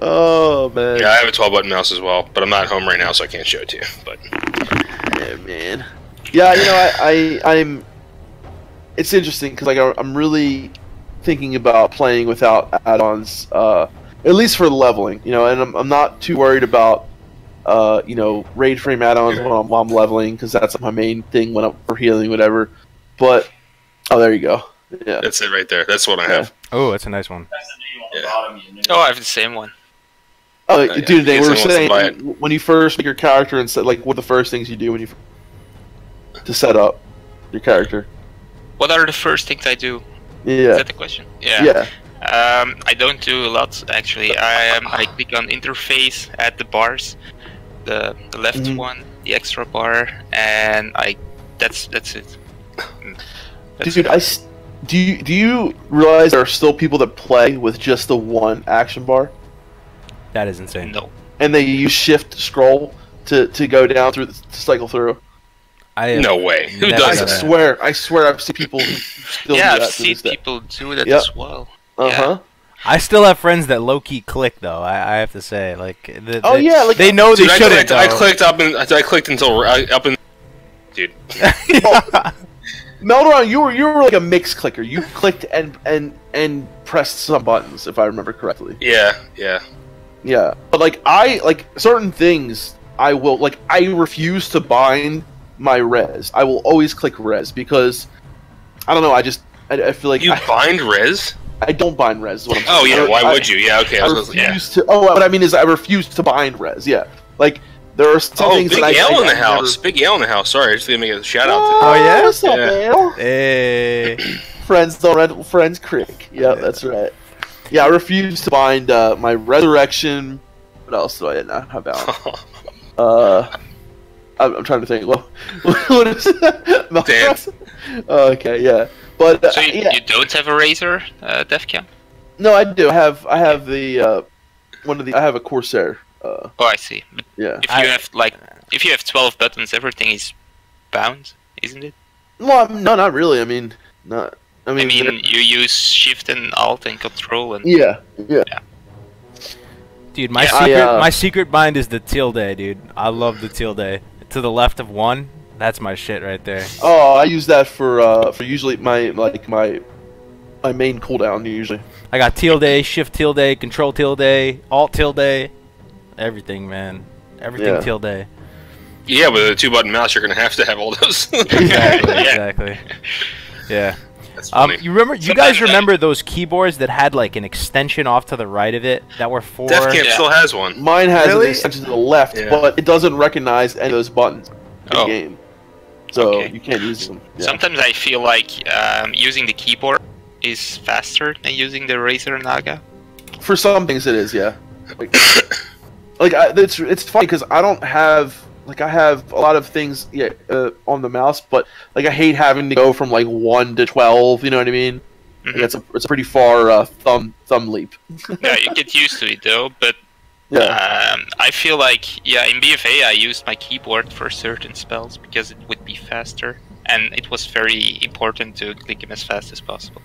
Speaker 2: Oh man.
Speaker 3: Yeah, I have a 12-button mouse as well, but I'm not home right now, so I can't show it to you. But
Speaker 2: yeah, man. Yeah, you know, I'm. It's interesting because like I'm really thinking about playing without add-ons, at least for leveling. You know, and I'm not too worried about you know, raid frame add-ons while I'm leveling, because that's my main thing when I'm for healing, whatever. But oh, there you go. Yeah,
Speaker 3: that's it right there. That's what I have.
Speaker 1: Oh, that's a nice one.
Speaker 5: That's the name on the bottom.
Speaker 4: Oh, I have the same one.
Speaker 2: Oh, dude, we were saying when you first make your character and set, like, what are the first things you do when you to set up your character?
Speaker 4: What are the first things I do?
Speaker 2: Yeah.
Speaker 4: Is that the question? Yeah.
Speaker 2: Yeah.
Speaker 4: I don't do a lot actually. I click on interface, add the bars, the left one, the extra bar, and that's it.
Speaker 2: Dude, do you realize there are still people that play with just the one action bar?
Speaker 1: That is insane.
Speaker 4: No.
Speaker 2: and they use shift scroll to go down through to cycle through.
Speaker 3: No way. Who does
Speaker 2: that? I swear I've seen people still do that.
Speaker 4: I've seen people do that as well.
Speaker 1: I still have friends that low-key click though. I have to say, like,
Speaker 2: they
Speaker 1: know they shouldn't.
Speaker 3: I clicked up and I clicked until up in. Dude.
Speaker 2: Melderon, you were like a mixed clicker. You clicked and pressed some buttons, if I remember correctly.
Speaker 3: Yeah.
Speaker 2: But like certain things, I refuse to bind my res. I will always click res because I don't know. I feel like
Speaker 3: you bind res.
Speaker 2: I don't bind res. Is what I'm saying.
Speaker 3: Oh yeah, why would you? Yeah, okay.
Speaker 2: I refuse to. Oh, what I mean is I refuse to bind res. Yeah, like there are some things.
Speaker 3: Big Ale in the house. Big Ale in the house. Sorry, I just didn't make a shout out to.
Speaker 1: Oh yeah.
Speaker 2: What's up, Ale?
Speaker 1: Hey.
Speaker 2: Friends don't rent. Friends crick. Yeah, that's right. Yeah, I refuse to bind my resurrection. What else do I not have out? I'm trying to think. What is that?
Speaker 3: Damn.
Speaker 2: Okay, yeah. But
Speaker 4: so you don't have a Razor, Defcamp?
Speaker 2: No, I do. I have the I have a Corsair.
Speaker 4: Oh, I see. But
Speaker 2: yeah.
Speaker 4: If you have 12 buttons, everything is bound, isn't it?
Speaker 2: Well, no, not really. I mean,
Speaker 4: you use Shift and Alt and Control and.
Speaker 2: Yeah.
Speaker 1: Dude, my secret bind is the tilde, dude. I love the tilde. To the left of 1, that's my shit right there.
Speaker 2: Oh, I use that for usually my main cooldown usually.
Speaker 1: I got tilde, shift tilde, control tilde, alt tilde, everything, man. Everything tilde.
Speaker 3: Yeah, with a 2-button mouse, you're gonna have to have all those.
Speaker 1: Exactly. Yeah. You remember? You guys remember those keyboards that had like an extension off to the right of it that were for?
Speaker 3: Defcamp still has one.
Speaker 2: Mine has an extension to the left, but it doesn't recognize any of those buttons in the game, so you can't use them. Yeah.
Speaker 4: Sometimes I feel like using the keyboard is faster than using the Razer Naga.
Speaker 2: For some things, it is, yeah. It's funny because I don't have. I have a lot of things on the mouse, but I hate having to go from 1 to 12. You know what I mean? Mm-hmm. It's a pretty far thumb leap.
Speaker 4: Yeah, you get used to it though. But I feel like in BFA I used my keyboard for certain spells because it would be faster, and it was very important to click them as fast as possible.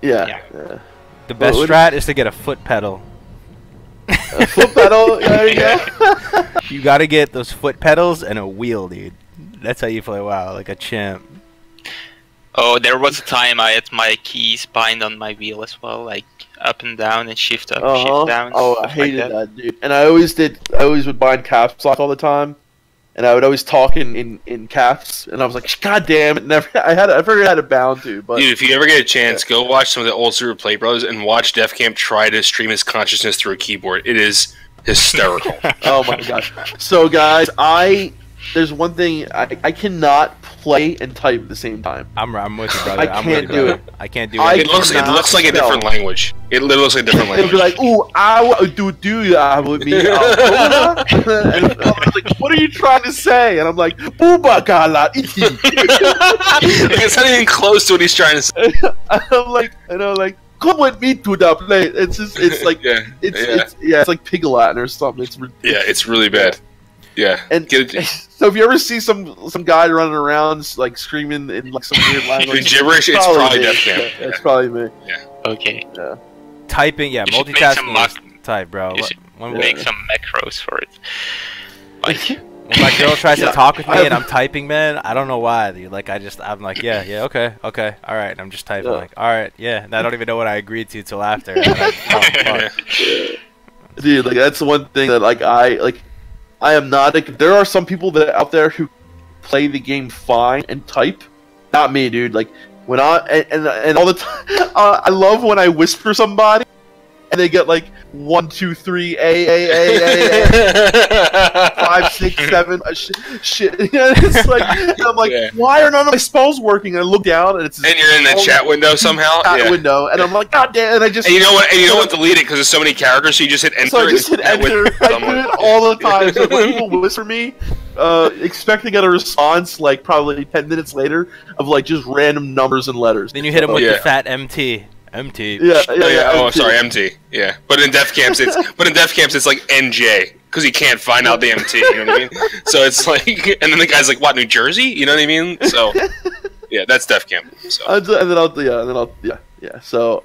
Speaker 2: Yeah.
Speaker 1: The best strat is to get a foot pedal.
Speaker 2: A foot pedal, there you go.
Speaker 1: You gotta get those foot pedals and a wheel, dude. That's how you play WoW, like a champ.
Speaker 4: Oh, there was a time I had my keys bind on my wheel as well, like up and down and shift up, shift down.
Speaker 2: Oh, I hated that, dude. And I always would bind caps lock all the time. And I would always talk in caps, and I was like, "God damn it!" I forgot how to bound to. But
Speaker 3: dude, if you ever get a chance, go watch some of the old Super Play Brothers and watch Defcamp try to stream his consciousness through a keyboard. It is hysterical.
Speaker 2: Oh my gosh! So guys, there's one thing I cannot play and type at the same time.
Speaker 1: I'm with you, brother.
Speaker 2: I can't do it.
Speaker 1: I can't do it.
Speaker 3: It looks like a different language. It literally looks like a different language.
Speaker 2: It'll be like, "Ooh, I do that with me." And I was like, "What are you trying to say?" And I'm like, "Booba gala iti."
Speaker 3: It's not even close to what he's trying to say.
Speaker 2: I'm like, "Come with me to the place." It's like, it's like Pig Latin or something. It's ridiculous.
Speaker 3: Yeah, it's really bad. Yeah,
Speaker 2: and so if you ever see some guy running around screaming in some weird language,
Speaker 3: gibberish, it's probably Defcamp.
Speaker 2: It's probably me.
Speaker 3: Yeah.
Speaker 4: Okay.
Speaker 2: Yeah.
Speaker 1: Typing, multitasking. Type, bro.
Speaker 4: You should make some macros for it.
Speaker 1: When my girl tries to talk with me and I'm typing, man, I don't know why, dude. I'm like, okay, all right. And I'm just typing, all right, and I don't even know what I agreed to till after.
Speaker 2: Dude, that's the one thing that I am not. There are some people out there who play the game fine and type. Not me, dude. When and all the time, I love when I whisper somebody, and they get 1, 2, 3, A, 5, 6, 7, shit. It's I'm like, why are none of my spells working? And I look down, and it's
Speaker 3: and you're in the chat window somehow.
Speaker 2: Chat window, and I'm like, God damn! And I just
Speaker 3: and you know what? Delete it because there's so many characters. So you just hit enter.
Speaker 2: So I just hit enter. I do it all the time. So when people whisper me, expect to get a response probably 10 minutes later of just random numbers and letters.
Speaker 1: Then you hit them with the fat MT. MT.
Speaker 2: Yeah.
Speaker 3: Oh,
Speaker 2: MT.
Speaker 3: sorry, MT. Yeah, but in Defcamps it's like NJ because he can't find out the MT. You know what I mean? So it's like, and then the guy's like, "What, New Jersey?" You know what I mean? So yeah, that's Defcamp. So
Speaker 2: So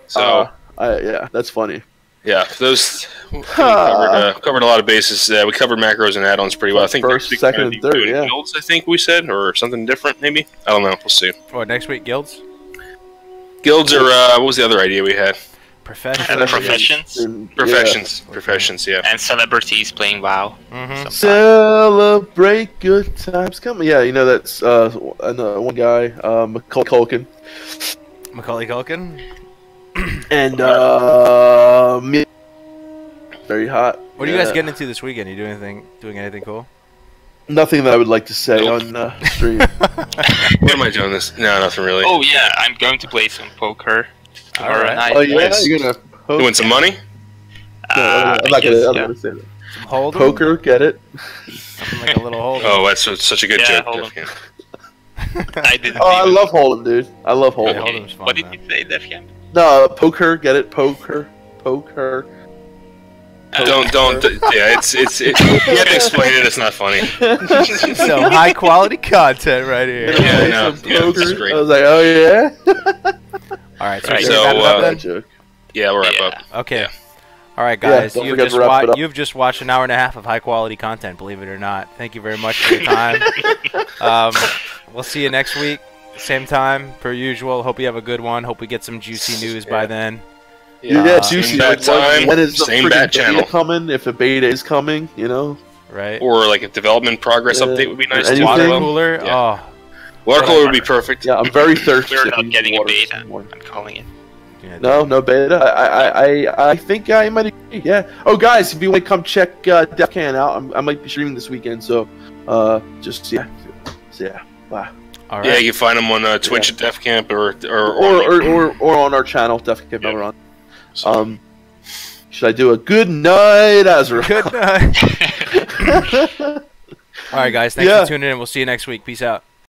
Speaker 2: that's funny.
Speaker 3: Yeah, those covered a lot of bases. We covered macros and add-ons pretty well. I think
Speaker 2: First, second, and third. Yeah.
Speaker 3: Guilds, I think we said, or something different, maybe. I don't know. We'll see.
Speaker 1: What, next week, guilds?
Speaker 3: Guilds are what was the other idea we had?
Speaker 4: Professions.
Speaker 3: Professions. Yeah.
Speaker 4: And celebrities playing WoW.
Speaker 2: Celebrate good times coming. Yeah, that's one guy, Macaulay Culkin.
Speaker 1: Macaulay Culkin.
Speaker 2: And very hot.
Speaker 1: What are you guys getting into this weekend? You doing anything cool?
Speaker 2: Nothing that I would like to say on stream.
Speaker 3: What am I doing this? No, nothing really.
Speaker 4: Oh yeah, I'm going to play some poker tomorrow night.
Speaker 2: Oh yeah,
Speaker 3: Nice.
Speaker 2: you're gonna
Speaker 3: You win some money?
Speaker 2: I'm not gonna say that.
Speaker 1: Some hold'em?
Speaker 2: Poker, get it?
Speaker 1: Something like a little hold'em.
Speaker 3: Oh, that's such a good joke.
Speaker 4: Hold'em. I didn't.
Speaker 2: I love Hold'em, dude. I love Hold'em.
Speaker 1: Yeah, Hold'em's fun,
Speaker 4: What did
Speaker 1: man.
Speaker 4: you say, Defcamp?
Speaker 2: No, poker, get it? Poker.
Speaker 3: Don't. Yeah, it's. You have to explain it. It's not funny.
Speaker 1: So high quality content right here.
Speaker 3: Yeah, I know. Yeah,
Speaker 2: Poker.
Speaker 3: this is great.
Speaker 2: I was like, oh yeah.
Speaker 1: All right, so,
Speaker 3: Right,
Speaker 1: should
Speaker 3: so,
Speaker 1: we wrap it up then?
Speaker 2: Joke.
Speaker 3: Yeah, we'll wrap up.
Speaker 1: Okay.
Speaker 3: Yeah.
Speaker 1: All right, guys.
Speaker 2: don't forget to wrap it up.
Speaker 1: You've just watched an hour and a half of high quality content. Believe it or not. Thank you very much for your time. We'll see you next week, same time per usual. Hope you have a good one. Hope we get some juicy news by then.
Speaker 2: Yeah, juicy.
Speaker 3: Same bad time,
Speaker 2: when is the
Speaker 3: same
Speaker 2: freaking
Speaker 3: bad
Speaker 2: beta
Speaker 3: channel.
Speaker 2: coming? If the beta is coming,
Speaker 1: Right.
Speaker 3: Or like a development progress update would be nice.
Speaker 2: Anything?
Speaker 1: Water
Speaker 3: too.
Speaker 1: cooler.
Speaker 3: Yeah.
Speaker 1: Oh.
Speaker 3: Water cooler would be perfect.
Speaker 2: Yeah, I'm very thirsty.
Speaker 4: We're not getting a beta. I'm calling it.
Speaker 1: Yeah,
Speaker 2: No beta. I think I might agree. Yeah. Oh, guys, if you want to come check Defcamp out, I might be streaming this weekend. So, Wow.
Speaker 1: All right.
Speaker 3: Yeah, you can find them on Twitch at Defcamp or
Speaker 2: on our channel, Defcamp Melderon. Should I do a good night, Azeroth?
Speaker 1: Good night. All right, guys. Thanks for tuning in. We'll see you next week. Peace out.